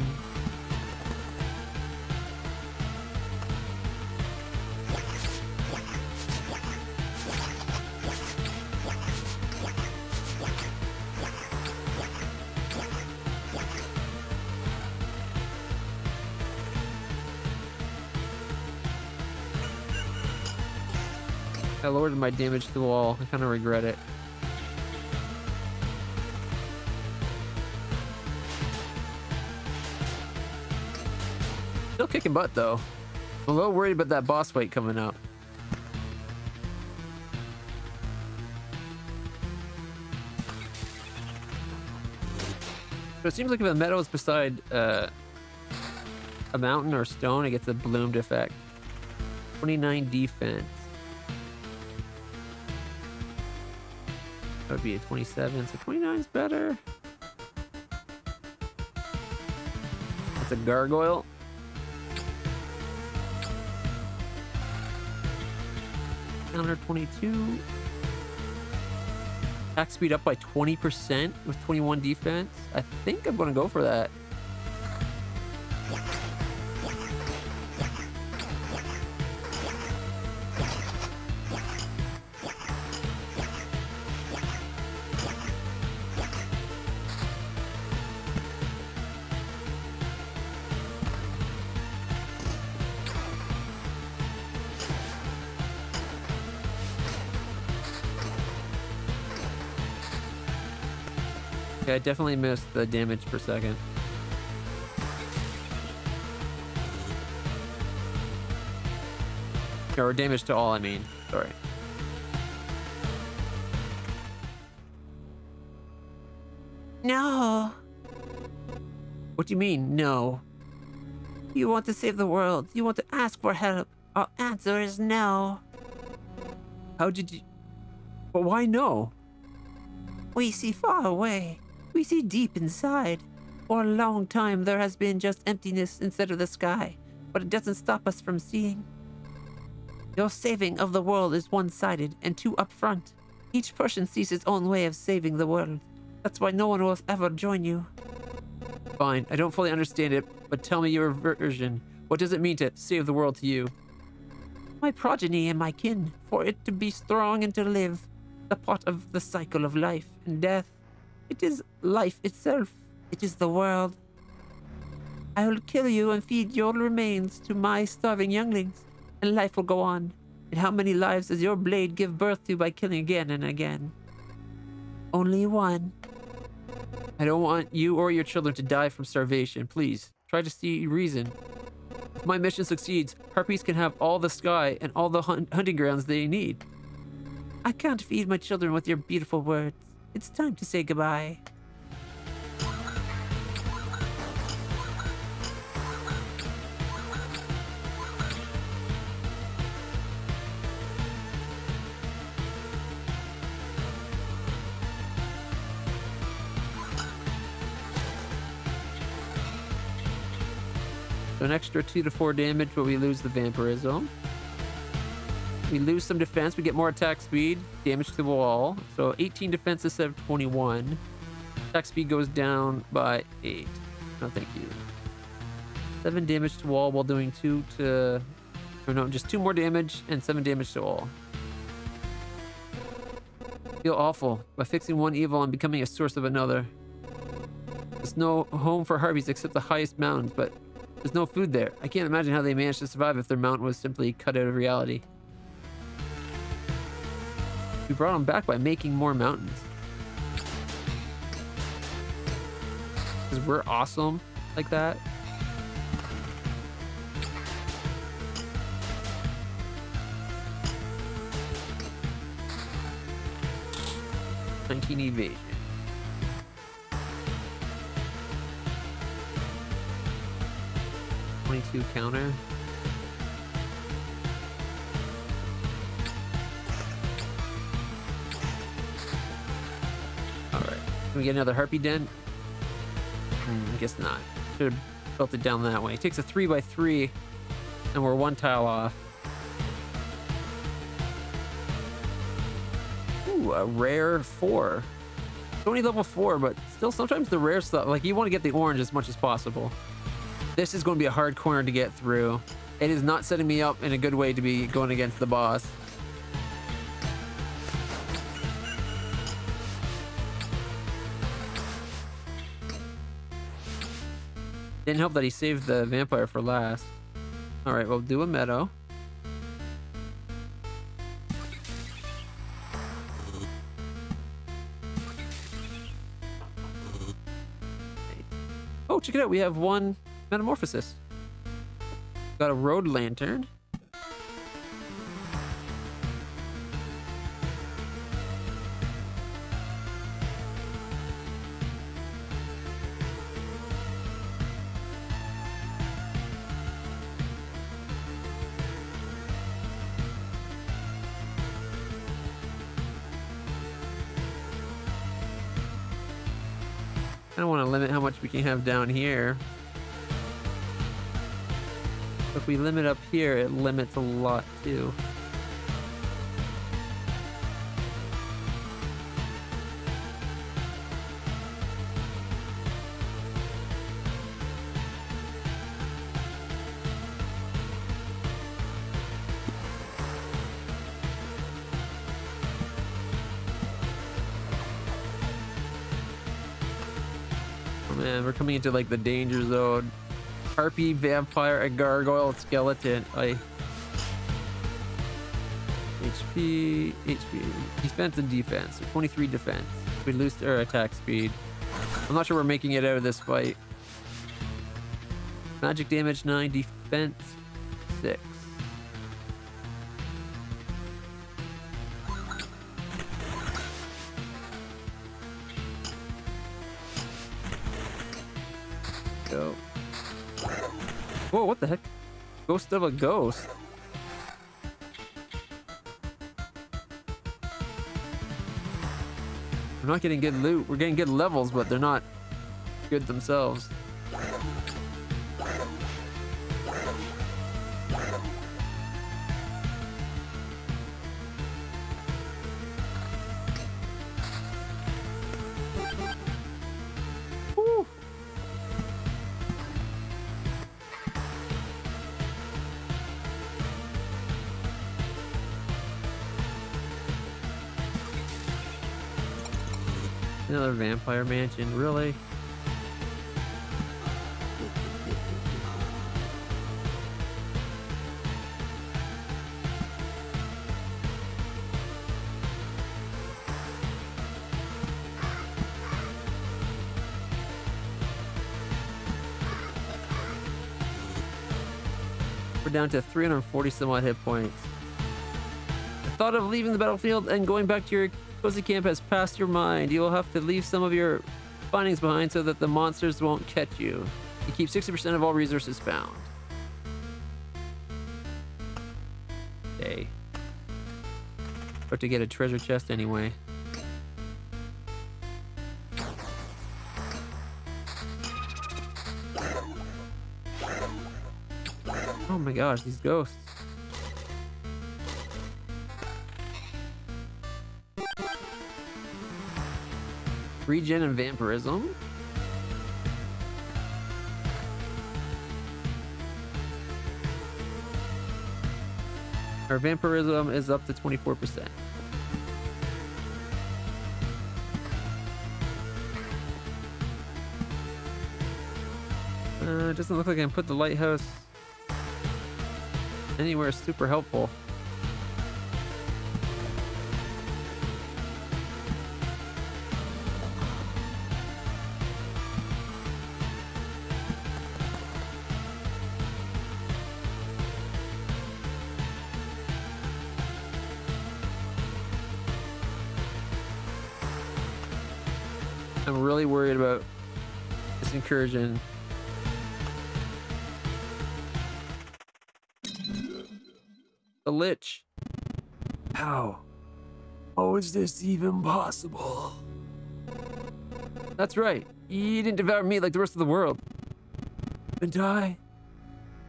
I lowered my damage to the wall. I kind of regret it. Still kicking butt though. I'm a little worried about that boss fight coming up. So it seems like if the meadow is beside a mountain or stone, it gets a bloomed effect. 29 defense. That would be a 27, so 29 is better. That's a gargoyle. Counter 22. Attack speed up by 20% with 21 defense. I think I'm going to go for that. Okay, I definitely missed the damage per second. Or damage to all, I mean. Sorry. No. What do you mean, no? You want to save the world. You want to ask for help. Our answer is no. How did you... But why no? We see far away. We see deep inside. For a long time, there has been just emptiness instead of the sky, but it doesn't stop us from seeing. Your saving of the world is one-sided and too upfront. Each person sees his own way of saving the world. That's why no one will ever join you. Fine, I don't fully understand it, but tell me your version. What does it mean to save the world to you? My progeny and my kin, for it to be strong and to live, the part of the cycle of life and death. It is life itself. It is the world. I will kill you and feed your remains to my starving younglings, and life will go on. And how many lives does your blade give birth to by killing again and again? Only one. I don't want you or your children to die from starvation. Please, try to see reason. If my mission succeeds, Harpies can have all the sky and all the hunting grounds they need. I can't feed my children with your beautiful words. It's time to say goodbye. So an extra 2 to 4 damage, but we lose the vampirism. We lose some defense. We get more attack speed. Damage to the wall. So 18 defense instead of 21. Attack speed goes down by 8. No, thank you. 7 damage to wall while doing 2 to... Or no, just 2 more damage and 7 damage to wall. Feel awful. By fixing one evil, I'm becoming a source of another. There's no home for Harpies except the highest mountains, but there's no food there. I can't imagine how they managed to survive if their mountain was simply cut out of reality. We brought them back by making more mountains. Because we're awesome like that. Evasion. 22 counter. Alright. Can we get another Harpy Den? I guess not. Should have built it down that way. It takes a 3x3 and we're 1 tile off. Ooh, a rare 4. It's only level 4, but still sometimes the rare stuff, like you want to get the orange as much as possible. This is going to be a hard corner to get through. It is not setting me up in a good way to be going against the boss. Didn't help that he saved the vampire for last. Alright, we'll do a meadow. Oh, check it out. We have 1 metamorphosis. Got a road lantern. I don't want to limit how much we can have down here. If we limit up here, it limits a lot too. Man, we're coming into like the danger zone. Harpy, vampire, a gargoyle, skeleton. HP, defense and defense. So 23 defense. We lose our attack speed. I'm not sure we're making it out of this fight. Magic damage 9, defense 6. Go. Whoa, what the heck? Ghost of a ghost. We're not getting good loot. We're getting good levels, but they're not good themselves. Woo. Another vampire mansion, really? We're down to 340 some odd hit points. The thought of leaving the battlefield and going back to your cozy camp has passed your mind. You will have to leave some of your findings behind so that the monsters won't catch you. You keep 60% of all resources found. Okay. About to get a treasure chest anyway. Oh my gosh, these ghosts. Regen and vampirism. Our vampirism is up to 24%. It doesn't look like I can put the lighthouse anywhere super helpful. I'm really worried about this incursion. The Lich. How? How is this even possible? That's right. You didn't devour meat like the rest of the world. And I?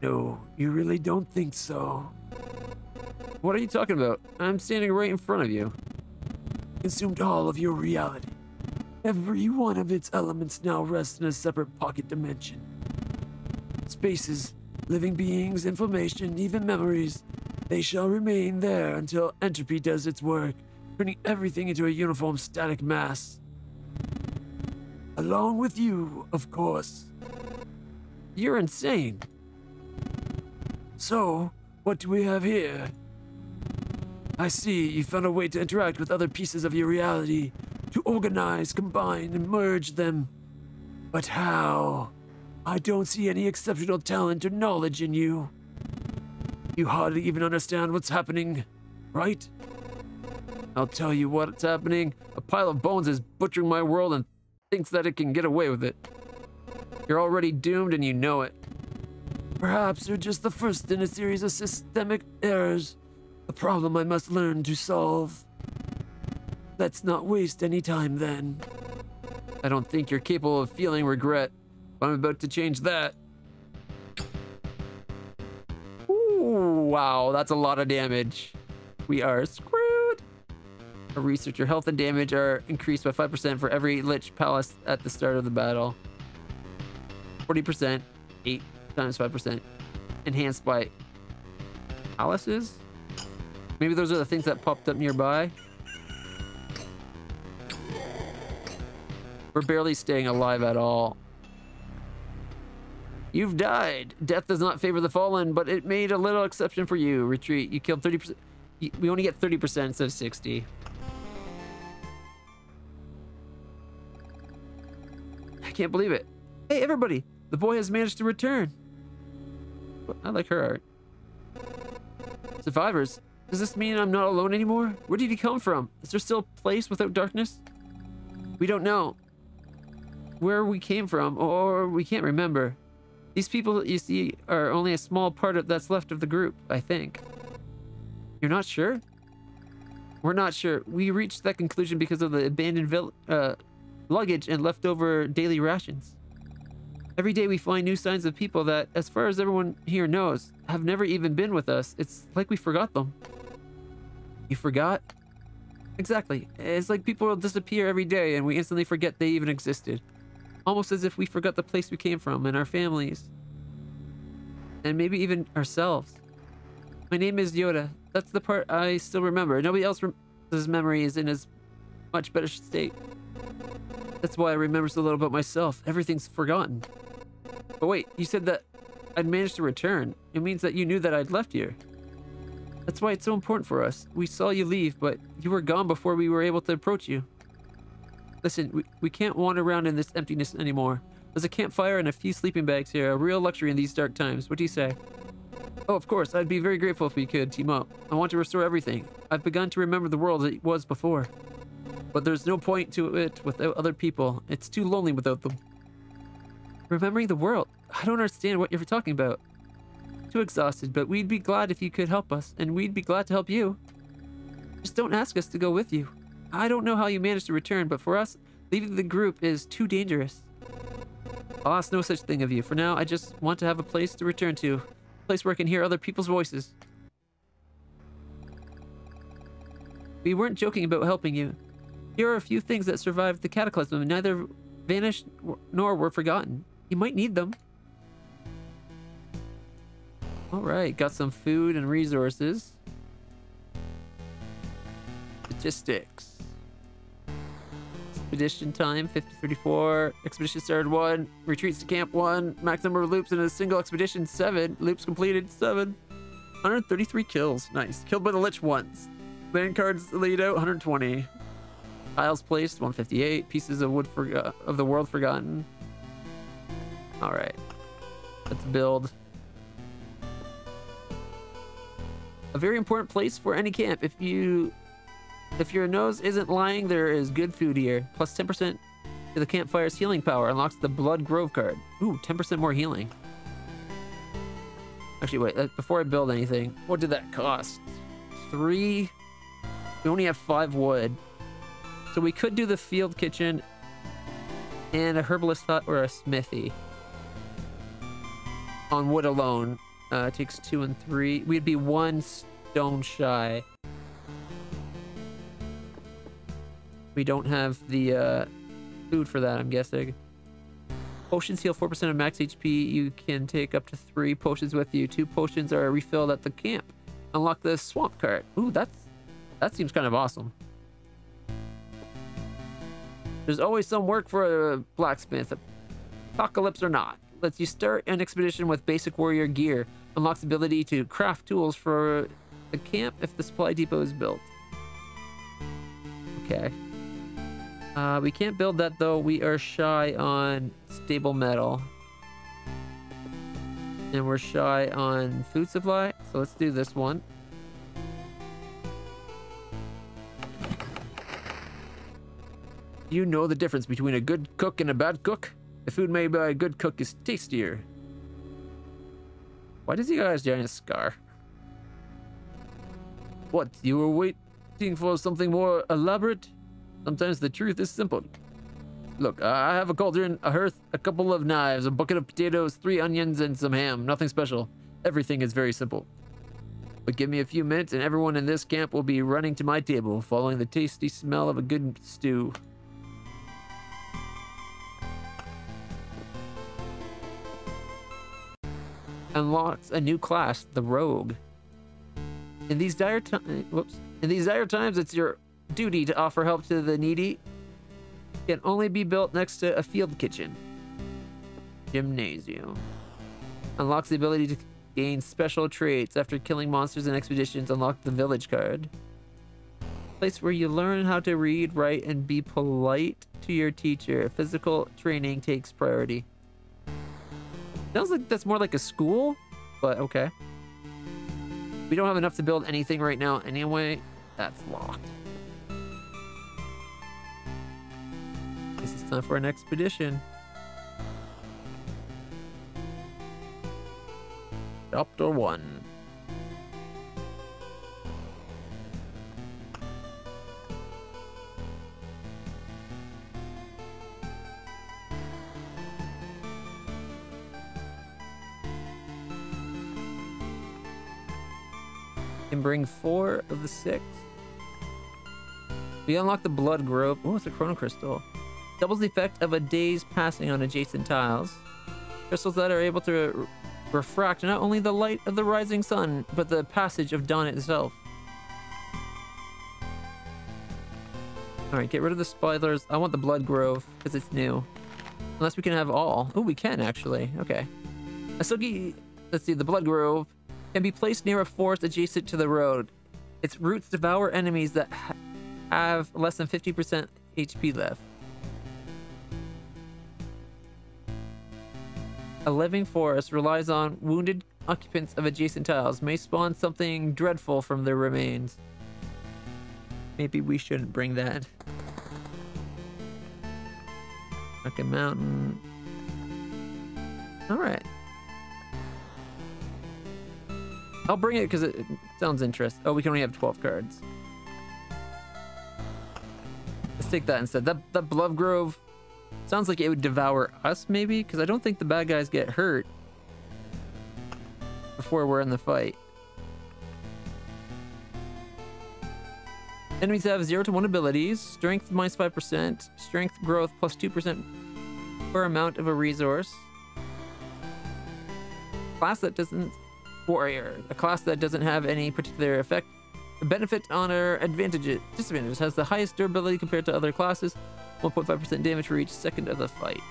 No, you really don't think so. What are you talking about? I'm standing right in front of you. Consumed all of your reality. Every one of its elements now rests in a separate pocket dimension. Spaces, living beings, information, even memories. They shall remain there until entropy does its work, turning everything into a uniform static mass. Along with you, of course. You're insane. So, what do we have here? I see you found a way to interact with other pieces of your reality, to organize, combine, and merge them. But how? I don't see any exceptional talent or knowledge in you. You hardly even understand what's happening, right? I'll tell you what's happening. A pile of bones is butchering my world and thinks that it can get away with it. You're already doomed and you know it. Perhaps you're just the first in a series of systemic errors, a problem I must learn to solve. Let's not waste any time then. I don't think you're capable of feeling regret, but I'm about to change that. Ooh, wow, that's a lot of damage. We are screwed. Our researcher health and damage are increased by 5% for every Lich Palace at the start of the battle. 40%, 8 times 5%. Enhanced by palaces? Maybe those are the things that popped up nearby. We're barely staying alive at all. You've died. Death does not favor the fallen, but it made a little exception for you. Retreat. You killed 30%. We only get 30% instead of 60. I can't believe it. Hey, everybody. The boy has managed to return. I like her art. Survivors. Does this mean I'm not alone anymore? Where did he come from? Is there still a place without darkness? We don't know where we came from, or we can't remember. These people you see are only a small part of that's left of the group, I think. You're not sure? We're not sure. We reached that conclusion because of the abandoned luggage and leftover daily rations. Every day we find new signs of people that, as far as everyone here knows, have never even been with us. It's like we forgot them. You forgot? Exactly. It's like people will disappear every day and we instantly forget they even existed. Almost as if we forgot the place we came from and our families. And maybe even ourselves. My name is Yoda. That's the part I still remember. Nobody else's memory is in as much better state. That's why I remember so little about myself. Everything's forgotten. But wait, you said that I'd managed to return. It means that you knew that I'd left here. That's why it's so important for us. We saw you leave, but you were gone before we were able to approach you. Listen, we can't wander around in this emptiness anymore. There's a campfire and a few sleeping bags here, a real luxury in these dark times. What do you say? Oh, of course, I'd be very grateful if we could team up. I want to restore everything. I've begun to remember the world as it was before. But there's no point to it without other people. It's too lonely without them. Remembering the world? I don't understand what you're talking about. Too exhausted, but we'd be glad if you could help us, and we'd be glad to help you. Just don't ask us to go with you. I don't know how you managed to return, but for us, leaving the group is too dangerous. I'll ask no such thing of you. For now, I just want to have a place to return to. A place where I can hear other people's voices. We weren't joking about helping you. Here are a few things that survived the cataclysm and neither vanished nor were forgotten. You might need them. Alright, got some food and resources. Statistics. Expedition time, 50:34. Expedition started 1. Retreats to camp 1. Max number of loops in a single expedition 7. Loops completed 7. 133 kills. Nice. Killed by the Lich once. Land cards laid out 120. Tiles placed 158. Pieces of wood of the world forgotten. Alright. Let's build. A very important place for any camp. If your nose isn't lying, there is good food here. Plus 10% to the campfire's healing power. Unlocks the Blood Grove card. Ooh, 10% more healing. Actually, wait. Before I build anything, what did that cost? 3. We only have 5 wood. So we could do the field kitchen and a herbalist hut or a smithy. On wood alone. It takes 2 and 3. We'd be 1 stone shy. We don't have the food for that, I'm guessing. Potions heal 4% of max HP. You can take up to 3 potions with you. 2 potions are refilled at the camp. Unlock the swamp cart. Ooh, that seems kind of awesome. There's always some work for a blacksmith, apocalypse or not. Lets you start an expedition with basic warrior gear. Unlocks the ability to craft tools for the camp if the supply depot is built. Okay. We can't build that though. We are shy on stable metal. And we're shy on food supply. So let's do this one. You know the difference between a good cook and a bad cook? The food made by a good cook is tastier. Why does he got a giant scar? What, you were waiting for something more elaborate? Sometimes the truth is simple. Look, I have a cauldron, a hearth, a couple of knives, a bucket of potatoes, 3 onions, and some ham. Nothing special. Everything is very simple. But give me a few minutes and everyone in this camp will be running to my table, following the tasty smell of a good stew. Unlocks a new class, the Rogue. In these dire times, it's your duty to offer help to the needy. Can only be built next to a field kitchen. Gymnasium. Unlocks the ability to gain special traits after killing monsters in expeditions. Unlock the village card. Place where you learn how to read, write, and be polite to your teacher. Physical training takes priority. Sounds like that's more like a school, but okay. We don't have enough to build anything right now anyway. That's locked. Guess it's time for an expedition. Chapter 1. Can bring 4 of the 6. We unlock the Blood Grove. Oh, it's a Chrono Crystal. Doubles the effect of a day's passing on adjacent tiles. Crystals that are able to refract not only the light of the rising sun, but the passage of dawn itself. Alright, get rid of the spoilers. I want the Blood Grove, because it's new. Unless we can have all. Oh, we can, actually. Okay. Asugi, let's see, the Blood Grove can be placed near a forest adjacent to the road. Its roots devour enemies that have less than 50% HP left. A living forest relies on wounded occupants of adjacent tiles. May spawn something dreadful from their remains. Maybe we shouldn't bring that. Rocky Mountain. Alright. I'll bring it because it sounds interesting. Oh, we can only have 12 cards. Let's take that instead. That Blood Grove sounds like it would devour us, maybe? Because I don't think the bad guys get hurt before we're in the fight. Enemies have 0 to 1 abilities. Strength minus 5%. Strength growth plus 2% per amount of a resource. Class that doesn't... Warrior. A class that doesn't have any particular effect. Benefit, honor, advantages, disadvantages. Has the highest durability compared to other classes. 1.5% damage for each second of the fight.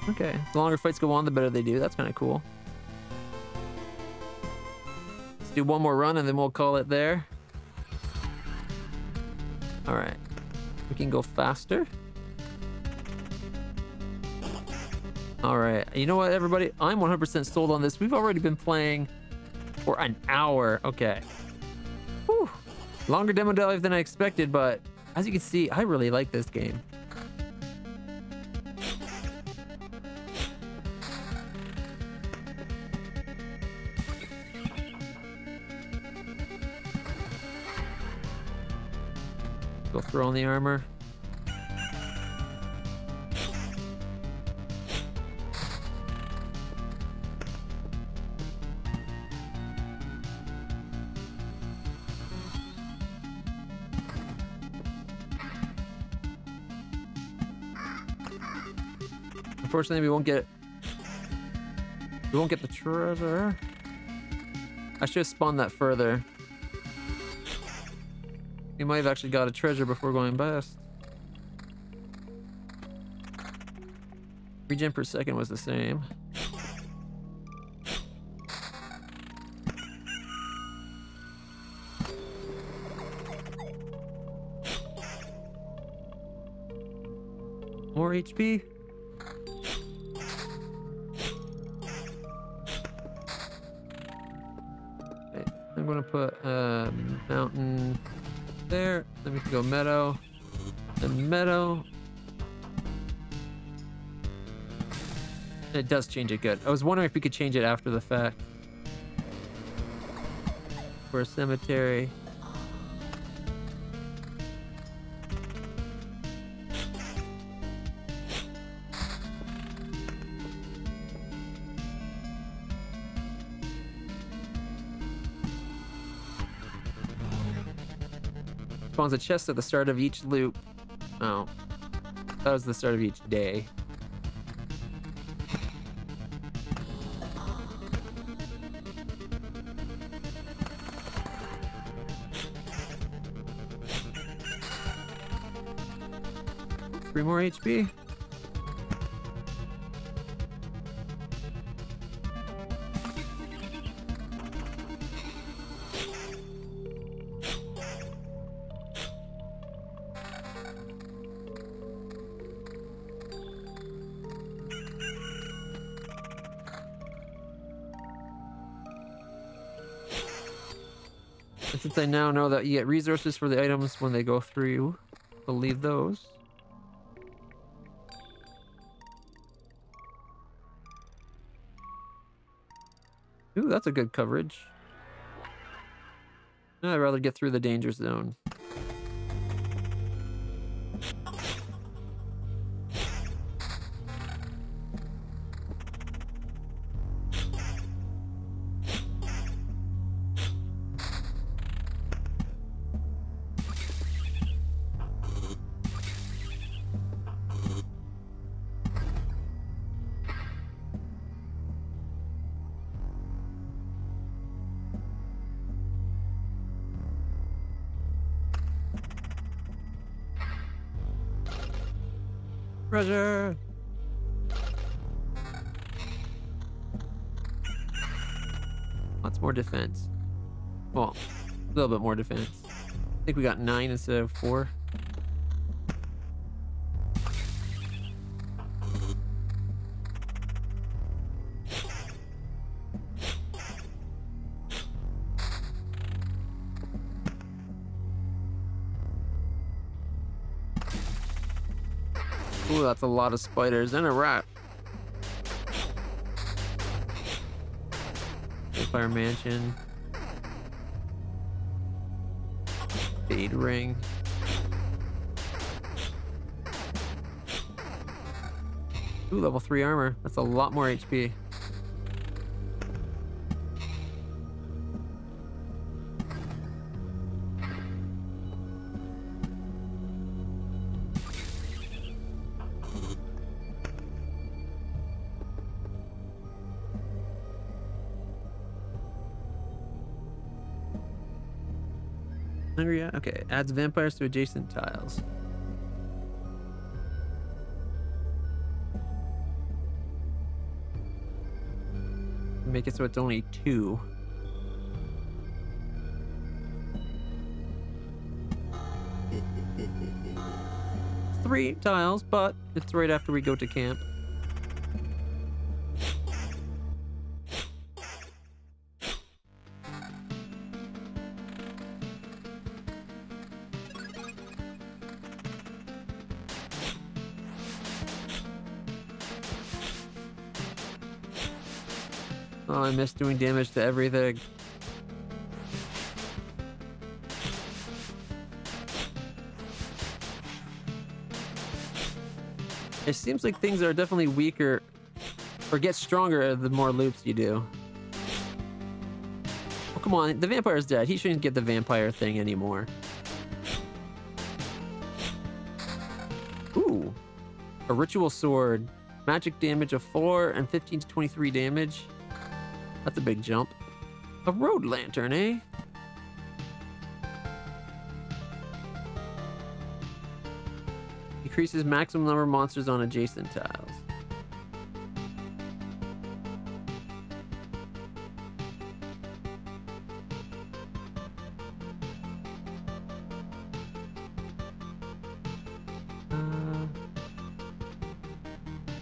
Okay. The longer fights go on, the better they do. That's kind of cool. Let's do one more run and then we'll call it there. Alright. We can go faster. Alright. You know what, everybody? I'm 100% sold on this. We've already been playing for an hour. Okay. Whew. Longer demo dive than I expected, but as you can see, I really like this game. Go throw on the armor. Unfortunately, we won't get the treasure. I should have spawned that further. We might have actually got a treasure before going past. Regen per second was the same. More HP. I'm gonna put mountain there. Then we can go meadow. And meadow. It does change it good. I was wondering if we could change it after the fact. For a cemetery. Spawns a chest at the start of each loop. Oh. That was the start of each day. Three more HP. And since I now know that you get resources for the items when they go through, we'll leave those. Ooh, that's a good coverage. I'd rather get through the danger zone. Treasure. Lots more defense. Well, a little bit more defense. I think we got 9 instead of 4. Ooh, that's a lot of spiders and a rat. Vampire Mansion. Fade Ring. Ooh, level 3 armor. That's a lot more HP. Hungry yet? Okay, adds vampires to adjacent tiles. Make it so it's only 2. It's 3 tiles, but it's right after we go to camp. Oh, I miss doing damage to everything. It seems like things are definitely weaker or get stronger the more loops you do. Oh, come on, the vampire's dead. He shouldn't get the vampire thing anymore. Ooh, a ritual sword. Magic damage of 4 and 15 to 23 damage. That's a big jump. A road lantern, eh? Decreases maximum number of monsters on adjacent tiles.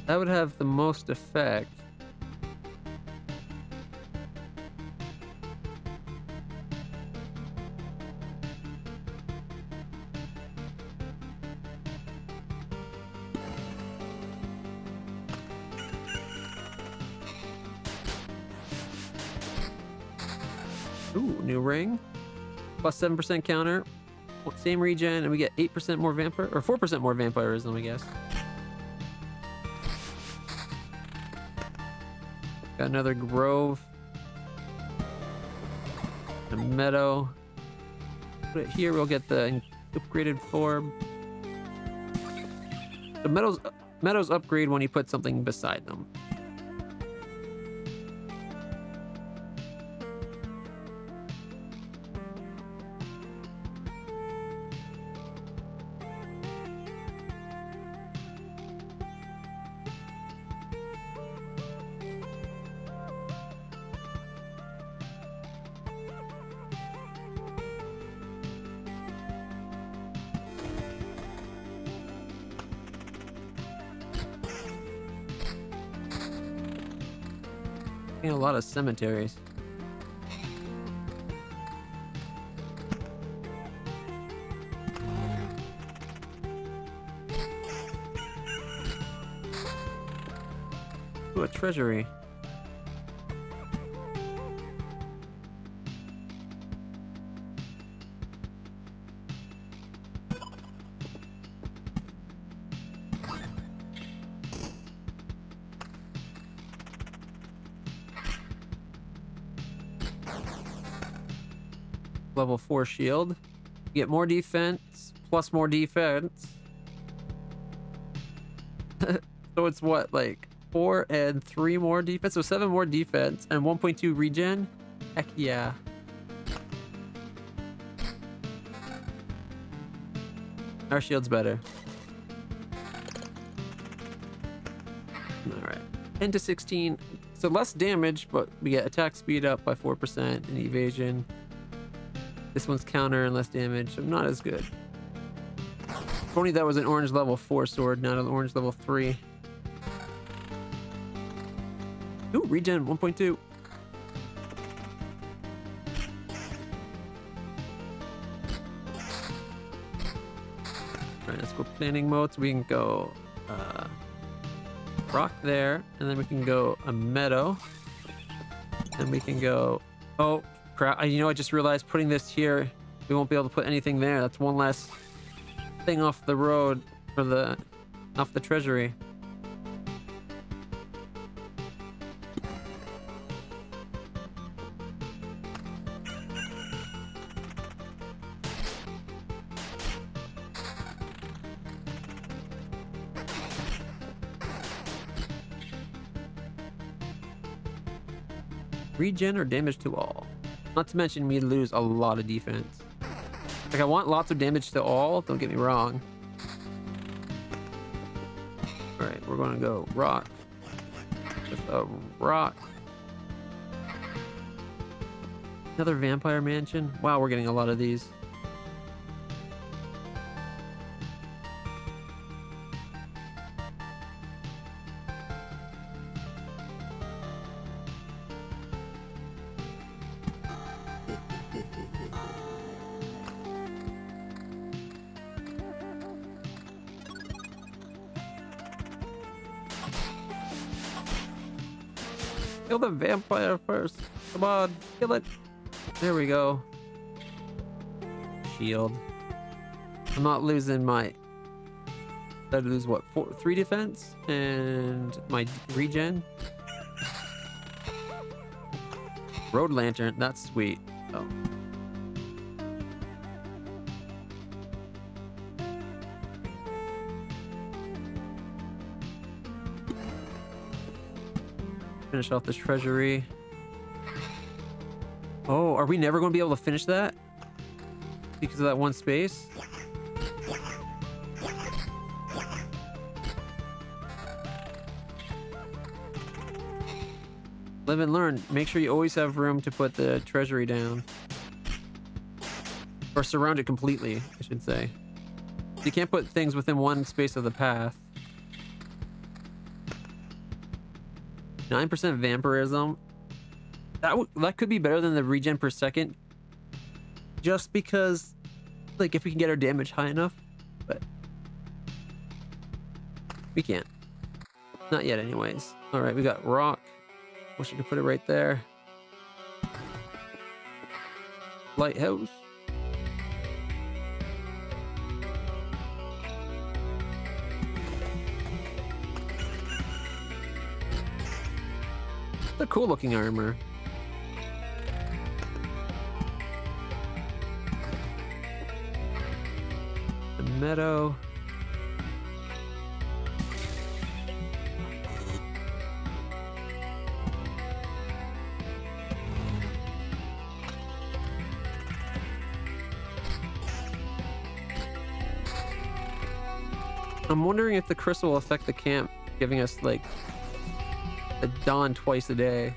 That would have the most effect. Ooh, new ring. Plus 7% counter. Same regen, and we get 8% more vampire, or 4% more vampirism, I guess. Got another grove. A meadow. Put it here, we'll get the upgraded form. The meadows upgrade when you put something beside them. A lot of cemeteries. Ooh, a treasury. Level 4 shield. Get more defense, plus more defense. So it's what, like 4 and 3 more defense? So 7 more defense and 1.2 regen? Heck yeah. Our shield's better. All right, 10 to 16. So less damage, but we get attack speed up by 4% and evasion. This one's counter and less damage, so not as good. If only that was an orange level 4 sword, not an orange level 3. Ooh, regen 1.2. Alright, let's go planning mode so we can go rock there, and then we can go a meadow, and we can go, oh crap, you know, I just realized putting this here, we won't be able to put anything there. That's one less thing off the road for the off the treasury. Regen or damage to all. Not to mention we lose a lot of defense. Like, I want lots of damage to all, don't get me wrong. Alright, we're gonna go rock with a rock. Another vampire mansion. Wow, we're getting a lot of these. Kill the vampire first. Come on, kill it. There we go. Shield. I'm not losing my... I lose what? 3 defense and my regen. Road lantern. That's sweet. Oh. Finish off this treasury. Oh, are we never going to be able to finish that? Because of that one space? Live and learn. Make sure you always have room to put the treasury down. Or surround it completely, I should say. You can't put things within one space of the path. 9% vampirism. That could be better than the regen per second. Just because, like, if we can get our damage high enough. But we can't. Not yet anyways. Alright, we got rock. Wish I could put it right there. Lighthouse. It's a cool looking armor. The meadow. I'm wondering if the crystal will affect the camp, giving us like a dawn twice a day.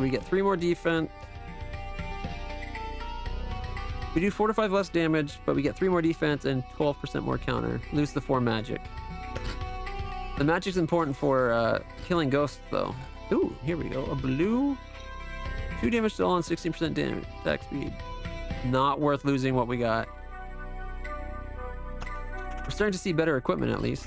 We get 3 more defense. We do 4 to 5 less damage, but we get 3 more defense and 12% more counter. Lose the 4 magic. The magic's important for killing ghosts, though. Ooh, here we go. A blue. 2 damage to all and 16% damage attack speed. Not worth losing what we got. We're starting to see better equipment, at least.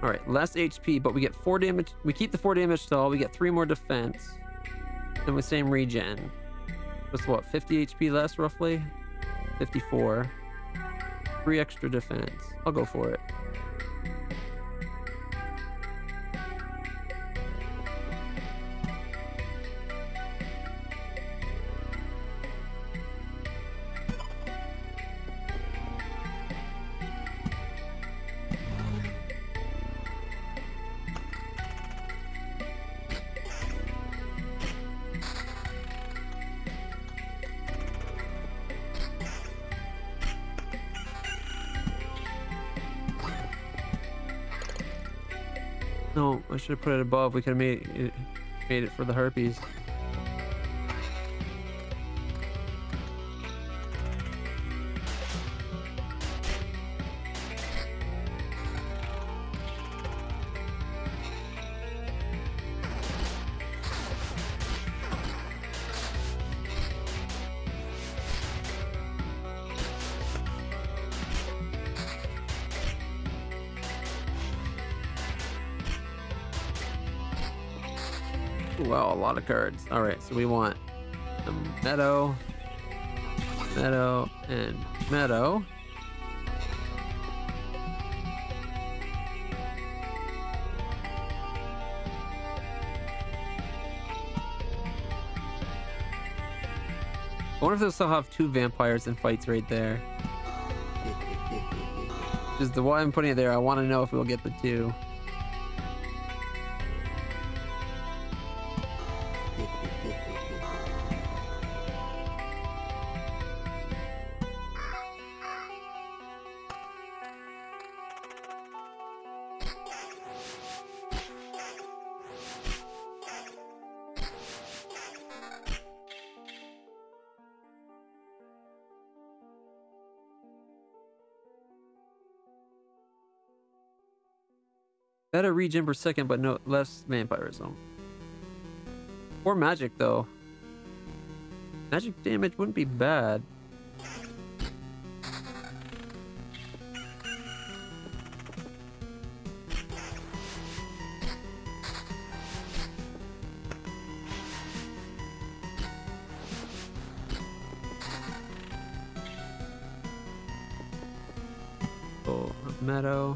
Alright, less HP, but we get 4 damage. We keep the 4 damage to all. We get 3 more defense. And with same regen. What's what, 50 HP less, roughly? 54. 3 extra defense. I'll go for it. No, I should have put it above. We could have made it for the harpies. Wow, a lot of cards. All right, so we want the meadow, and meadow. I wonder if they'll still have two vampires in fights right there. Just the why I'm putting it there, I want to know if we'll get the two. Better regen per second, but no less vampirism. Or magic, though. Magic damage wouldn't be bad. Oh, meadow.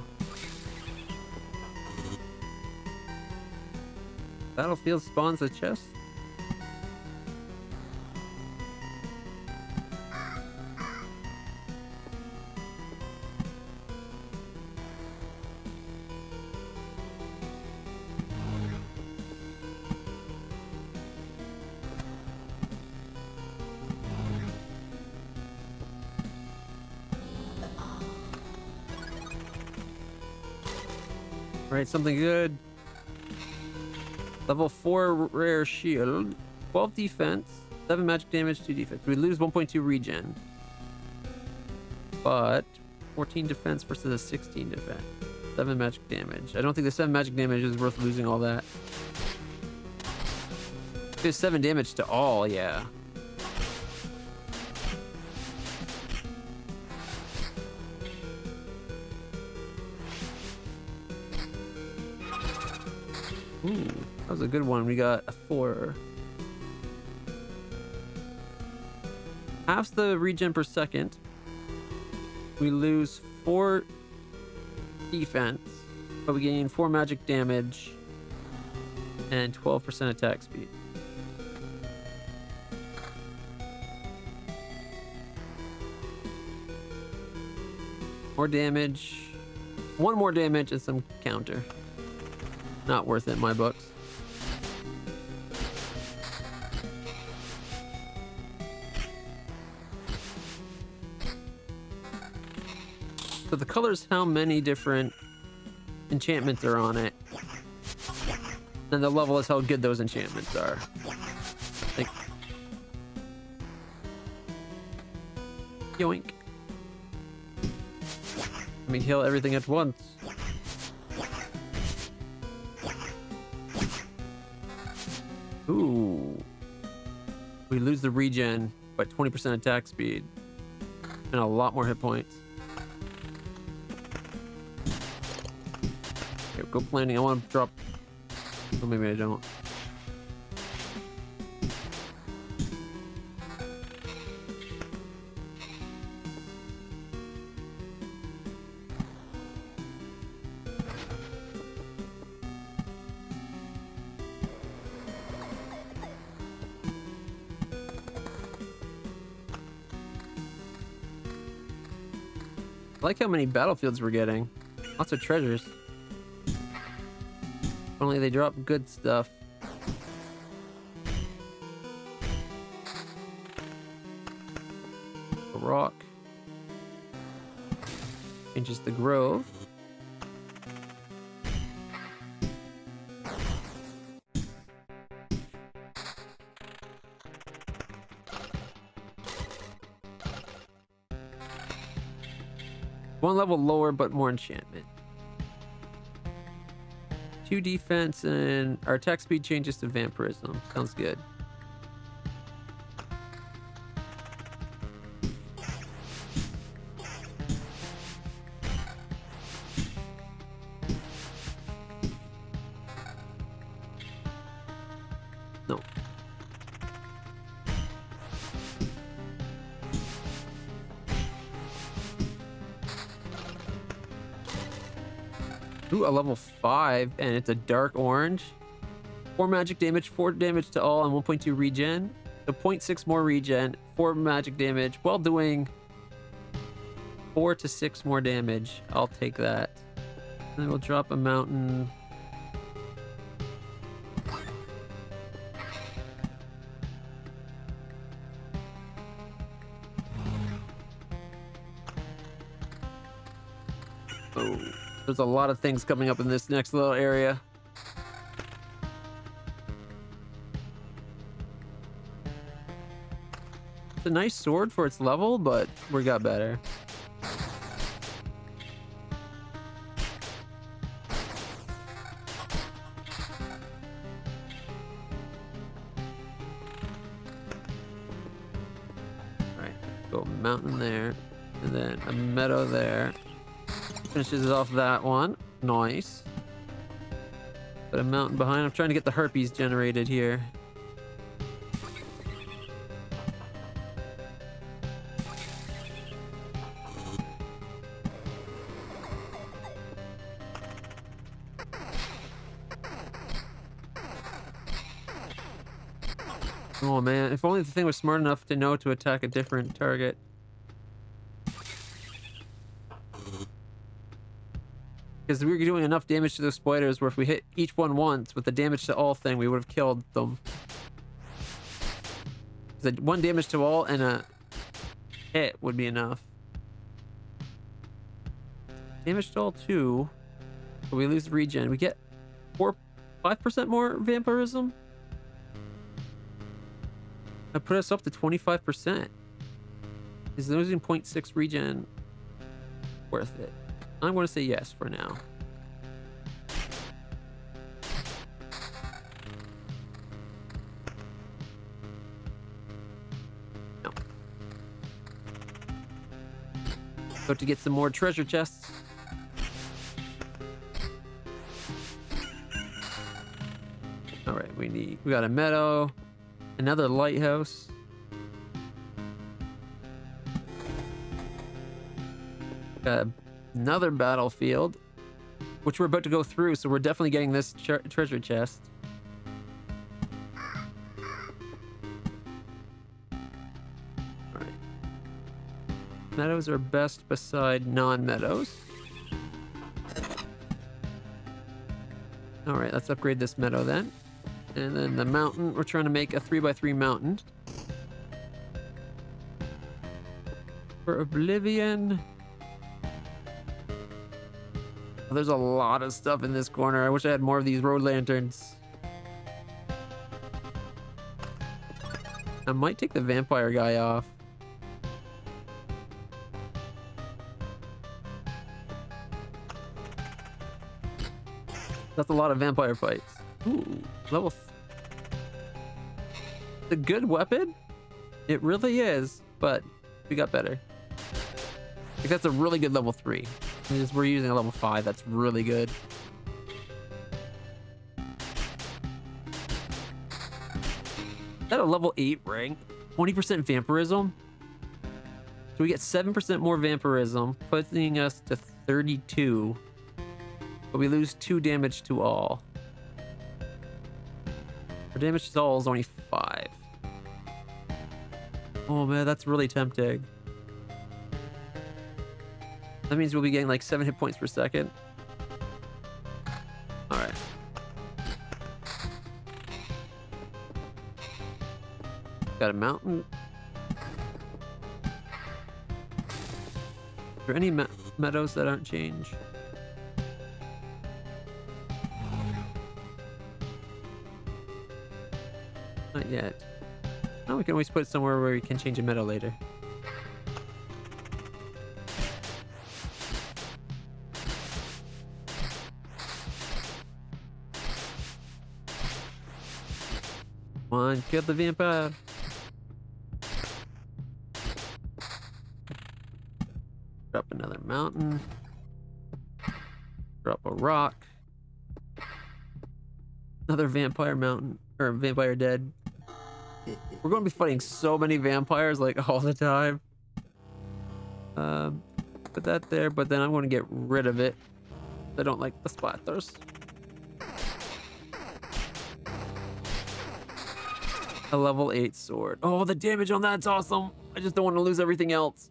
Battlefield spawns a chest. All right, something good. Level 4 rare shield, 12 defense, 7 magic damage, 2 defense. We lose 1.2 regen. But 14 defense versus a 16 defense. 7 magic damage. I don't think the 7 magic damage is worth losing all that. There's 7 damage to all, yeah. Ooh, that was a good one. We got a 4. Halves the regen per second. We lose 4 defense, but we gain 4 magic damage and 12% attack speed. More damage. 1 more damage and some counter. Not worth it in my books. So the color's how many different enchantments are on it. And the level is how good those enchantments are. Like, yoink. Let me kill everything at once. Ooh. We lose the regen, but 20% attack speed. And a lot more hit points. Okay, go planning. I want to drop... Oh, maybe I don't. I like how many battlefields we're getting. Lots of treasures. Only they drop good stuff. A rock. Changes the grove. 1 level lower, but more enchantment. 2 defense, and our attack speed changes to vampirism. Sounds good. No. Ooh, a level 5, and it's a dark orange. 4 magic damage, 4 damage to all, and 1.2 regen. So 0.6 more regen, 4 magic damage, while doing 4 to 6 more damage. I'll take that. And then we'll drop a mountain. Oh. There's a lot of things coming up in this next little area. It's a nice sword for its level, but we got better. Alright, go mountain there, and then a meadow there. Finishes off that one. Nice. Put a mountain behind. I'm trying to get the harpies generated here. Oh man, if only the thing was smart enough to know to attack a different target. Because we were doing enough damage to those spiders where if we hit each one once with the damage to all thing, we would have killed them. So 1 damage to all and a hit would be enough. Damage to all 2. But we lose regen. We get 5% more vampirism. That put us up to 25%. Is losing 0.6 regen worth it? I'm going to say yes for now. No. Go to get some more treasure chests. All right, we got a meadow, another lighthouse. Got another battlefield, which we're about to go through, so we're definitely getting this treasure chest. Alright. Meadows are best beside non-meadows. Alright, let's upgrade this meadow then. And then the mountain, we're trying to make a 3x3 mountain. For Oblivion. There's a lot of stuff in this corner. I wish I had more of these road lanterns. I might take the vampire guy off. That's a lot of vampire fights. Ooh, level. It's a good weapon. It really is, but we got better. Like that's a really good level 3. We're using a level 5. That's really good. Is that a level 8 ring? 20% vampirism? So we get 7% more vampirism, putting us to 32. But we lose 2 damage to all. Our damage to all is only 5. Oh man, that's really tempting. That means we'll be getting like 7 hit points per second. Alright. Got a mountain. Are there any meadows that aren't changed? Not yet. Oh, we can always put it somewhere where we can change a meadow later. Come on, kill the vampire. Drop another mountain. Drop a rock. Another vampire mountain, or vampire dead. We're going to be fighting so many vampires like all the time. Put that there, but then I'm going to get rid of it. I don't like the splatters. A level 8 sword. Oh, the damage on that's awesome. I just don't want to lose everything else.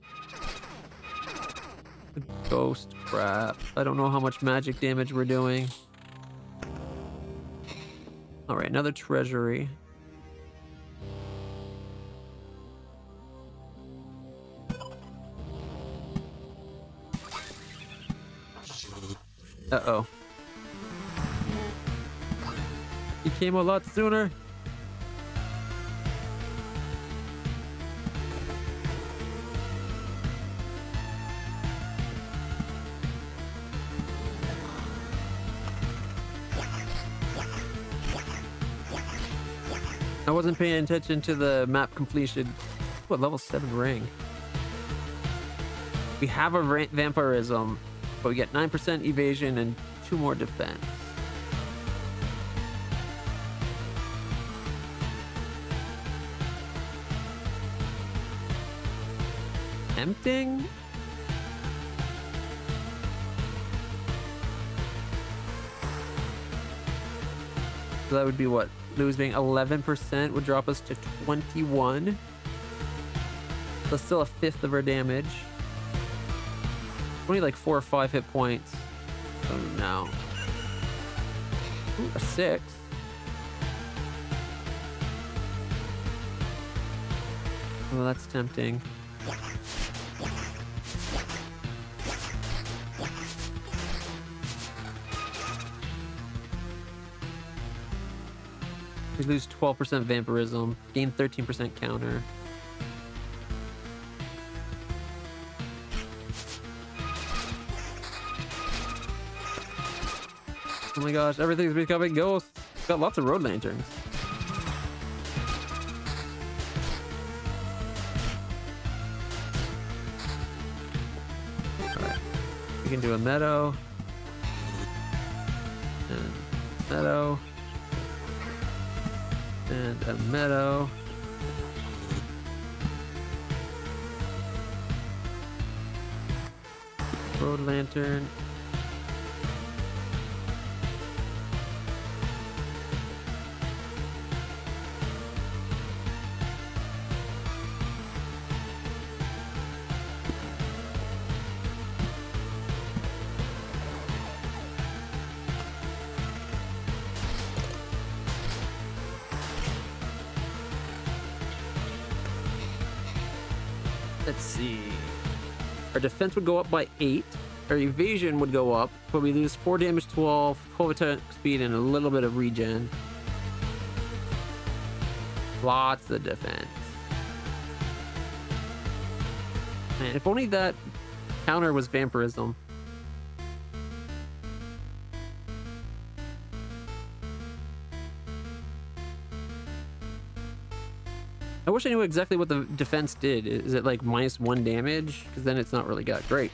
The ghost crap. I don't know how much magic damage we're doing. All right, another treasury. Uh-oh. He came a lot sooner. I wasn't paying attention to the map completion. What, level 7 ring? We have a vampirism, but we get 9% evasion and 2 more defense. Tempting? So that would be what? Losing 11% would drop us to 21. That's still a fifth of our damage. Only like 4 or 5 hit points. Oh no. Ooh, a 6. Oh, that's tempting. We lose 12% vampirism, gain 13% counter. Oh my gosh, everything's becoming ghosts. Got lots of road lanterns. Alright. We can do a meadow. And meadow. And a meadow. Road lantern. Let's see. Our defense would go up by 8. Our evasion would go up, but we lose 4 damage, 12 attack speed, and a little bit of regen. Lots of defense. Man, if only that counter was vampirism. I wish I knew exactly what the defense did. Is it like -1 damage? Because then it's not really got great.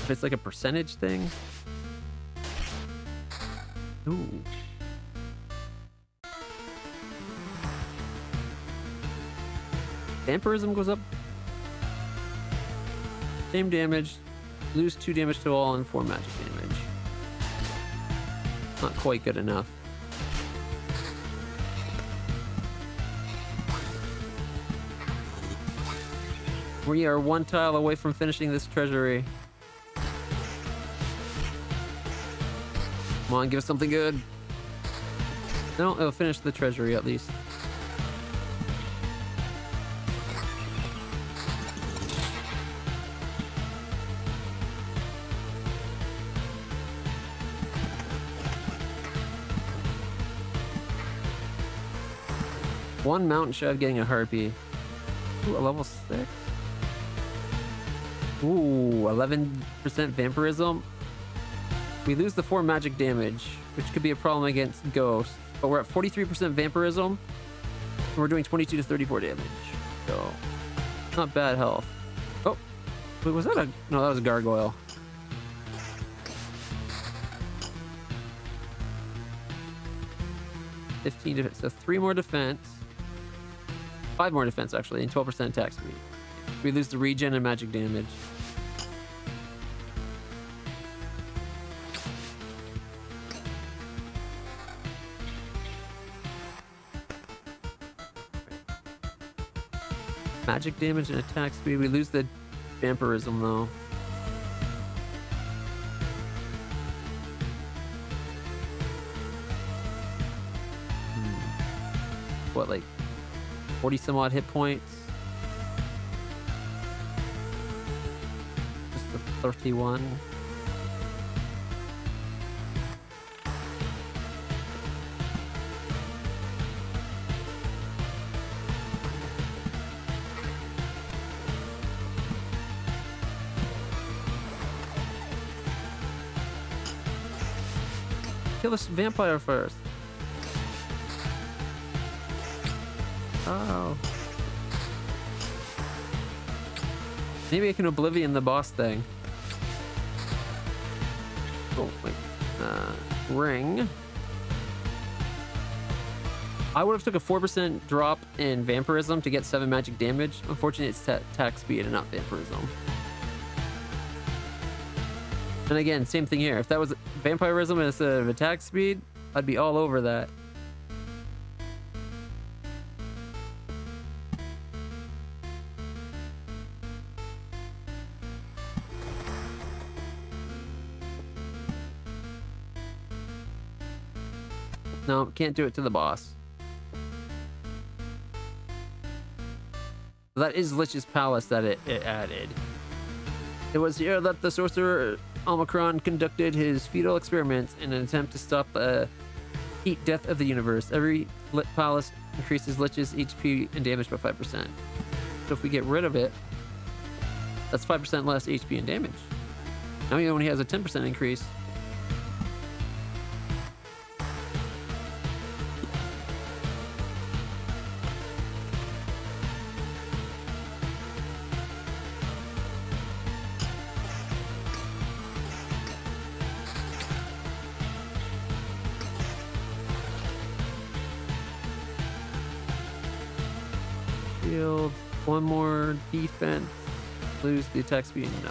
If it's like a percentage thing. Ooh. Vampirism goes up. Same damage. Lose 2 damage to all and 4 magic damage. Not quite good enough. We are 1 tile away from finishing this treasury. Come on, give us something good. No, it'll finish the treasury at least. One mountain shy of getting a harpy. Ooh, a level 6. Ooh, 11% vampirism. We lose the 4 magic damage, which could be a problem against ghosts. But we're at 43% vampirism. And we're doing 22 to 34 damage. So, not bad health. Oh, wait, was that a... No, that was a gargoyle. So 3 more defense. 5 more defense, actually, and 12% attack speed. We lose the regen and magic damage. Magic damage and attack speed. We lose the vampirism, though. What, like 40 some odd hit points? Just the 31. Kill this vampire first. Oh. Maybe I can Oblivion the boss thing. Oh, wait. Ring. I would have took a 4% drop in vampirism to get 7 magic damage. Unfortunately, it's attack speed and not vampirism. And again, same thing here. If that was vampirism instead of attack speed, I'd be all over that. No, can't do it to the boss. That is Lich's Palace that it added. It was here that the sorcerer Omicron conducted his fetal experiments in an attempt to stop the heat death of the universe. Every Lich Palace increases Lich's HP and damage by 5%. So if we get rid of it, that's 5% less HP and damage. Now he only has a 10% increase. Shield, 1 more defense, lose the attack speed, no.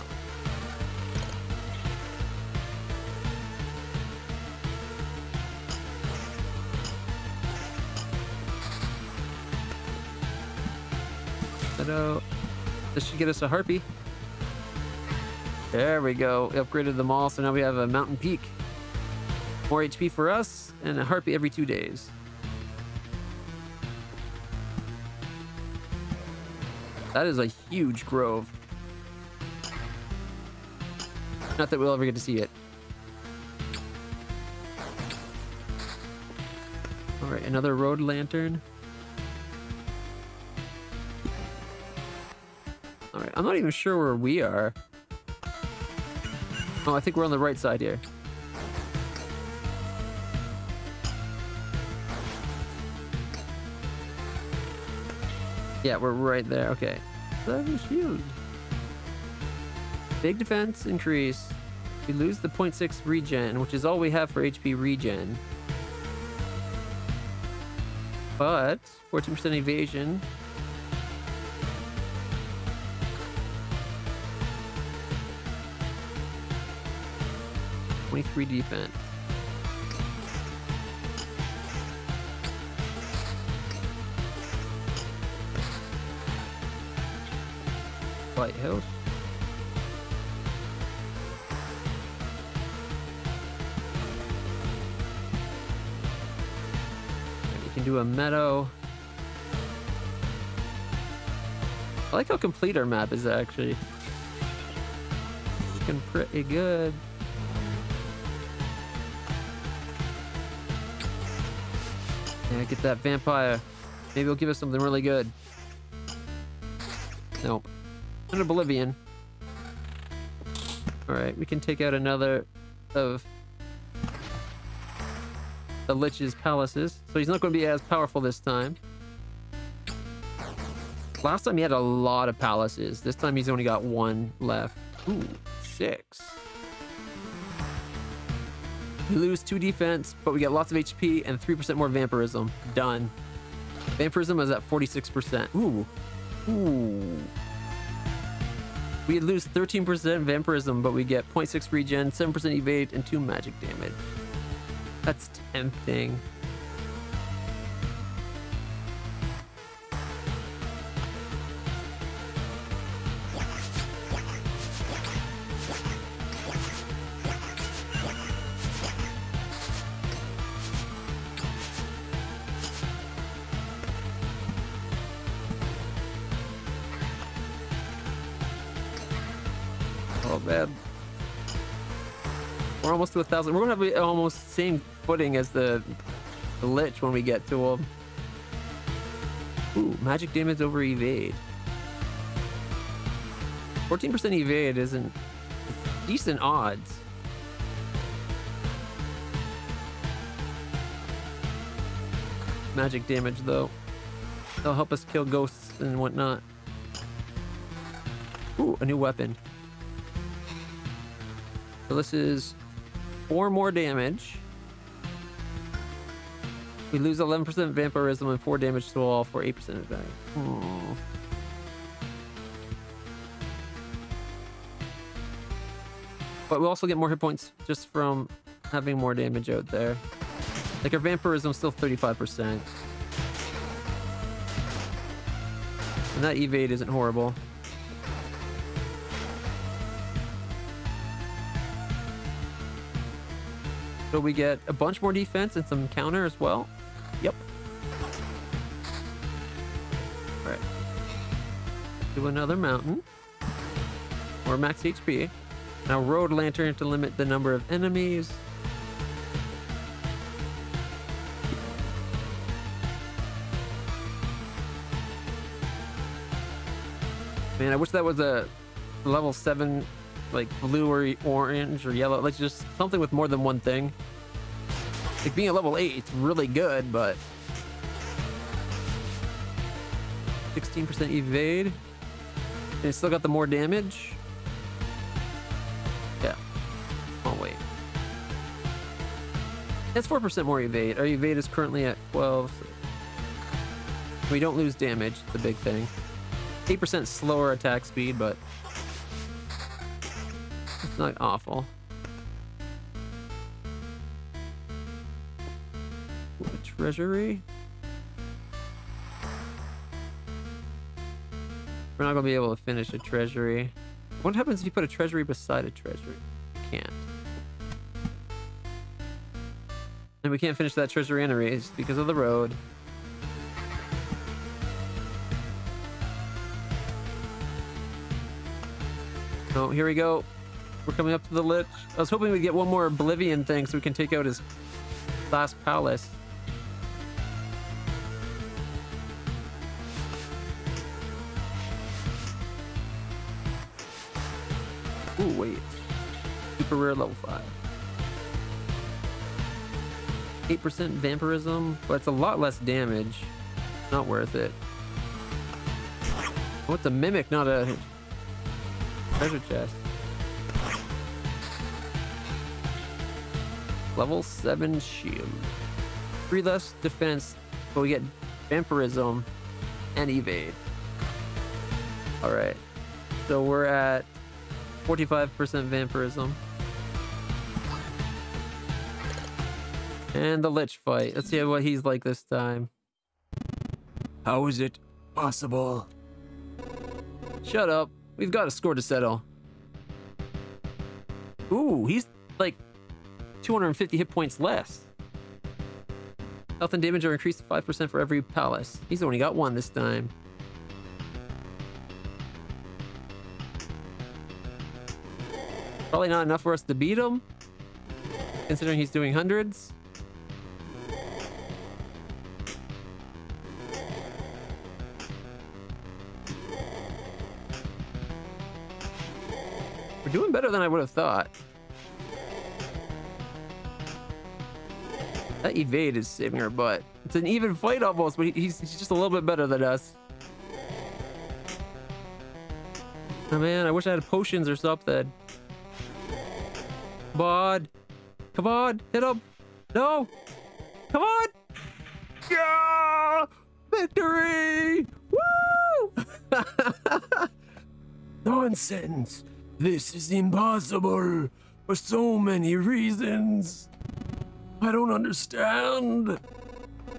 Hello. This should get us a harpy. There we go. We upgraded them all, so now we have a mountain peak. More HP for us, and a harpy every 2 days. That is a huge grove. Not that we'll ever get to see it. All right, another road lantern. All right, I'm not even sure where we are. Oh, I think we're on the right side here. Yeah, we're right there. Okay. 7 shield. Big defense increase. We lose the 0.6 regen, which is all we have for HP regen. But 14% evasion. .23 defense. Lighthouse. We can do a meadow. I like how complete our map is actually. Looking pretty good. Yeah, get that vampire. Maybe it'll give us something really good. Nope. An Oblivion. Alright, we can take out another of the Lich's palaces, so he's not going to be as powerful this time. Last time he had a lot of palaces. This time he's only got one left. Ooh, 6. We lose 2 defense, but we get lots of HP and 3% more vampirism. Done. Vampirism is at 46%. Ooh. Ooh. We lose 13% vampirism, but we get 0.6 regen, 7% evade, and 2 magic damage. That's tempting. Oh man, we're almost to 1,000. We're gonna have almost same footing as the Lich when we get to him. Ooh, magic damage over evade. 14% evade isn't decent odds. Magic damage though. They'll help us kill ghosts and whatnot. Ooh, a new weapon. So this is 4 more damage. We lose 11% vampirism and 4 damage to all for 8% advantage. Aww. But we also get more hit points just from having more damage out there. Like our vampirism is still 35%. And that evade isn't horrible. So we get a bunch more defense and some counter as well. Yep. Alright. Do another mountain. Or max HP. Now road lantern to limit the number of enemies. Man, I wish that was a level 7 like blue or orange or yellow, like just something with more than one thing. Like being at level 8, it's really good, but 16% evade. And it's still got the more damage. Yeah. Oh wait. That's 4% more evade. Our evade is currently at 12. So we don't lose damage, the big thing. 8% slower attack speed, but it's not awful. Ooh, a treasury. We're not gonna be able to finish a treasury. What happens if you put a treasury beside a treasury? You can't. And we can't finish that treasury anyways because of the road. Oh, here we go. We're coming up to the Lich. I was hoping we'd get one more Oblivion thing so we can take out his last palace. Ooh, wait. Super rare level 5. 8% vampirism, but it's a lot less damage. Not worth it. What's a mimic, not a treasure chest? Level 7 shield. 3 less defense, but we get vampirism and evade. Alright. So we're at 45% vampirism. And the Lich fight. Let's see what he's like this time. How is it possible? Shut up. We've got a score to settle. Ooh, he's like 250 hit points less. Health and damage are increased 5% for every palace. He's only got 1 this time. Probably not enough for us to beat him, considering he's doing hundreds. We're doing better than I would have thought. That evade is saving our butt. It's an even fight almost, but he's just a little bit better than us. Oh man, I wish I had potions or something. Come on. Come on, hit him. No. Come on. Yeah! Victory! Woo! Nonsense! This is impossible for so many reasons. I don't understand.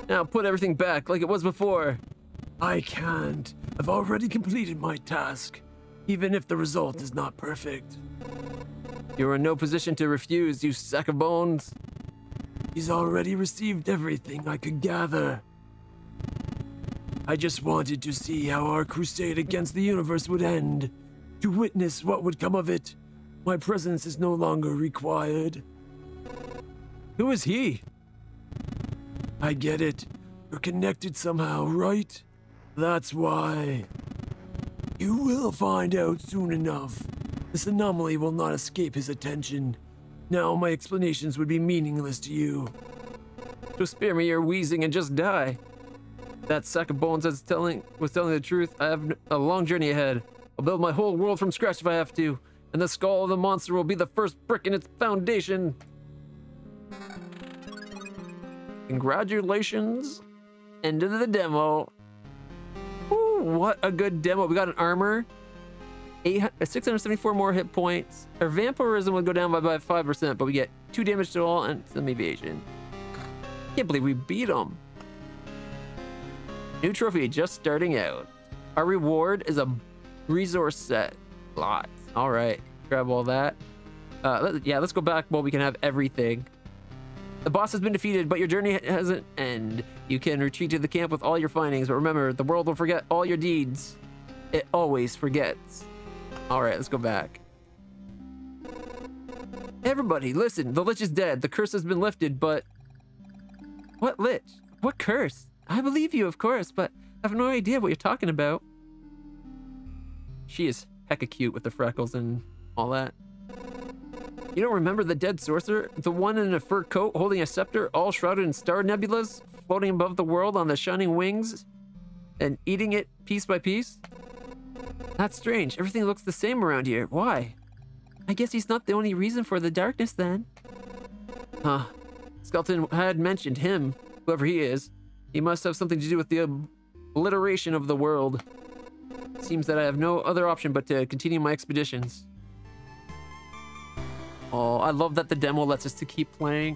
Now put everything back like it was before. I can't. I've already completed my task, even if the result is not perfect. You're in no position to refuse, you sack of bones. He's already received everything I could gather. I just wanted to see how our crusade against the universe would end, to witness what would come of it. My presence is no longer required. Who is he? I get it. You're connected somehow, right? That's why. You will find out soon enough. This anomaly will not escape his attention. Now my explanations would be meaningless to you. So spare me your wheezing and just die. That sack of bones was telling the truth. I have a long journey ahead. I'll build my whole world from scratch if I have to. And the skull of the monster will be the first brick in its foundation. Congratulations. End of the demo. Ooh, what a good demo. We got an armor. 674 more hit points. Our vampirism would go down by 5%, but we get 2 damage to all and some evasion. Can't believe we beat them. New trophy just starting out. Our reward is a resource set. Lots. All right, grab all that. Let's go back while we can have everything. The boss has been defeated, but your journey hasn't ended. You can retreat to the camp with all your findings, but remember, the world will forget all your deeds. It always forgets. All right, let's go back. Everybody, listen. The Lich is dead. The curse has been lifted, but... What Lich? What curse? I believe you, of course, but I have no idea what you're talking about. She is hecka cute with the freckles and all that. You don't remember the dead sorcerer? The one in a fur coat holding a scepter, all shrouded in star nebulas, floating above the world on the shining wings, and eating it piece by piece? That's strange. Everything looks the same around here. Why? I guess he's not the only reason for the darkness then. Huh. Skeleton had mentioned him, whoever he is. He must have something to do with the obliteration of the world. Seems that I have no other option but to continue my expeditions. Oh, I love that the demo lets us to keep playing.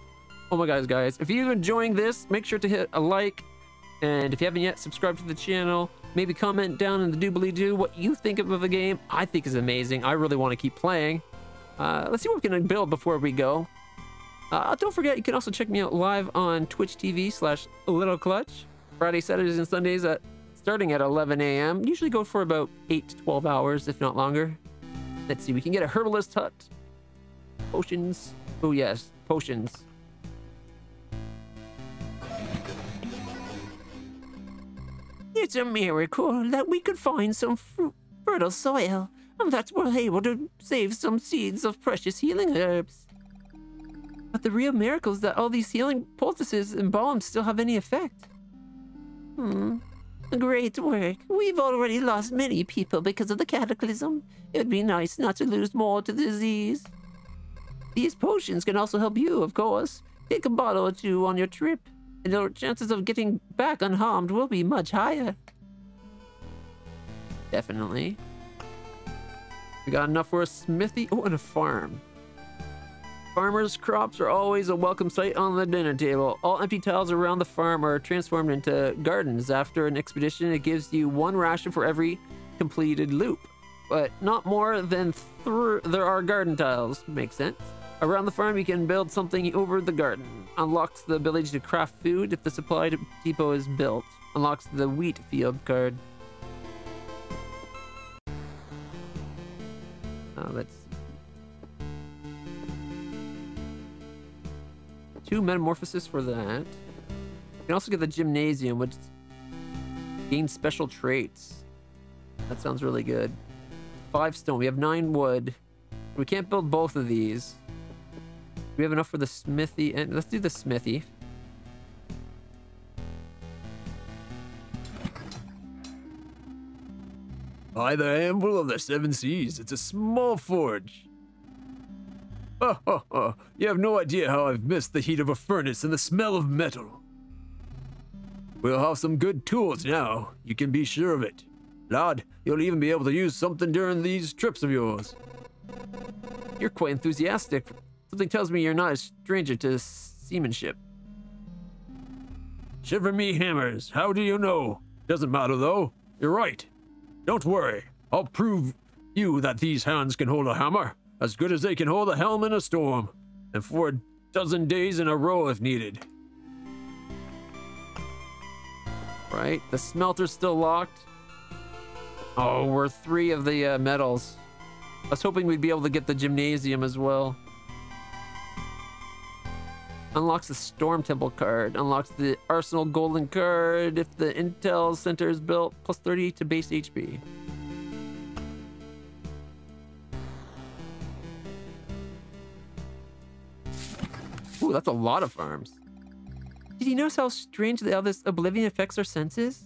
Oh my gosh, guys. If you're enjoying this, make sure to hit a like. And if you haven't yet, subscribe to the channel. Maybe comment down in the doobly-doo what you think of the game. I think is amazing. I really want to keep playing. Let's see what we can build before we go. Don't forget, you can also check me out live on Twitch TV/LittleClutch. Fridays, Saturdays, and Sundays starting at 11 a.m. Usually go for about 8 to 12 hours, if not longer. Let's see, we can get a herbalist hut. Potions. Oh yes, potions. It's a miracle that we could find some fertile soil, and that we're able to save some seeds of precious healing herbs. But the real miracle is that all these healing poultices and balms still have any effect. Great work. We've already lost many people because of the cataclysm. It would be nice not to lose more to the disease. These potions can also help you, of course. Take a bottle or two on your trip, and your chances of getting back unharmed will be much higher. Definitely. We got enough for a smithy. Oh, and a farm. Farmers' crops are always a welcome sight on the dinner table. All empty tiles around the farm are transformed into gardens. After an expedition, it gives you 1 ration for every completed loop. But not more than there are garden tiles. Makes sense. Around the farm, you can build something over the garden. Unlocks the ability to craft food if the supply depot is built. Unlocks the wheat field card. Let's see. 2 metamorphosis for that. You can also get the gymnasium, which gains special traits. That sounds really good. 5 stone. We have 9 wood. We can't build both of these. We have enough for the smithy, and let's do the smithy. By the Anvil of the Seven Seas, it's a small forge. Ha ha ha, you have no idea how I've missed the heat of a furnace and the smell of metal. We'll have some good tools now, you can be sure of it. Lad, you'll even be able to use something during these trips of yours. You're quite enthusiastic. Something tells me you're not a stranger to seamanship. Shiver me hammers, how do you know? Doesn't matter though, you're right. Don't worry, I'll prove you that these hands can hold a hammer, as good as they can hold a helm in a storm, and for a dozen days in a row if needed. Right, the smelter's still locked. Oh, we're 3 of the metals. I was hoping we'd be able to get the gymnasium as well. Unlocks the Storm Temple card. Unlocks the Arsenal Golden card. If the Intel Center is built, plus 30 to base HP. Ooh, that's a lot of farms. Did you notice how strangely how this oblivion affects our senses?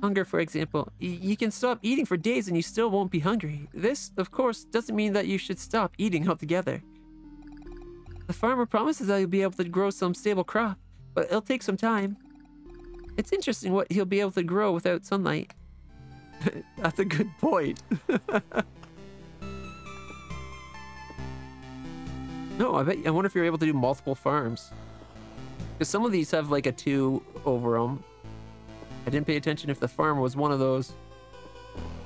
Hunger, for example. You can stop eating for days and you still won't be hungry. This, of course, doesn't mean that you should stop eating altogether. The farmer promises that he'll be able to grow some stable crop, but it'll take some time. It's interesting what he'll be able to grow without sunlight. That's a good point. No, I wonder if you're able to do multiple farms. Because some of these have like a 2 over them. I didn't pay attention if the farm was one of those.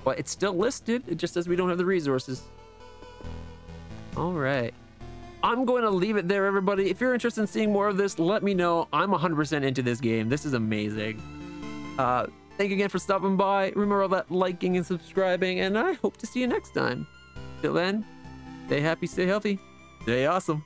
But it's still listed, it just says we don't have the resources. Alright. I'm going to leave it there, everybody. If you're interested in seeing more of this, let me know. I'm 100% into this game. This is amazing. Thank you again for stopping by. Remember all that liking and subscribing, and I hope to see you next time. Till then, stay happy, stay healthy, stay awesome.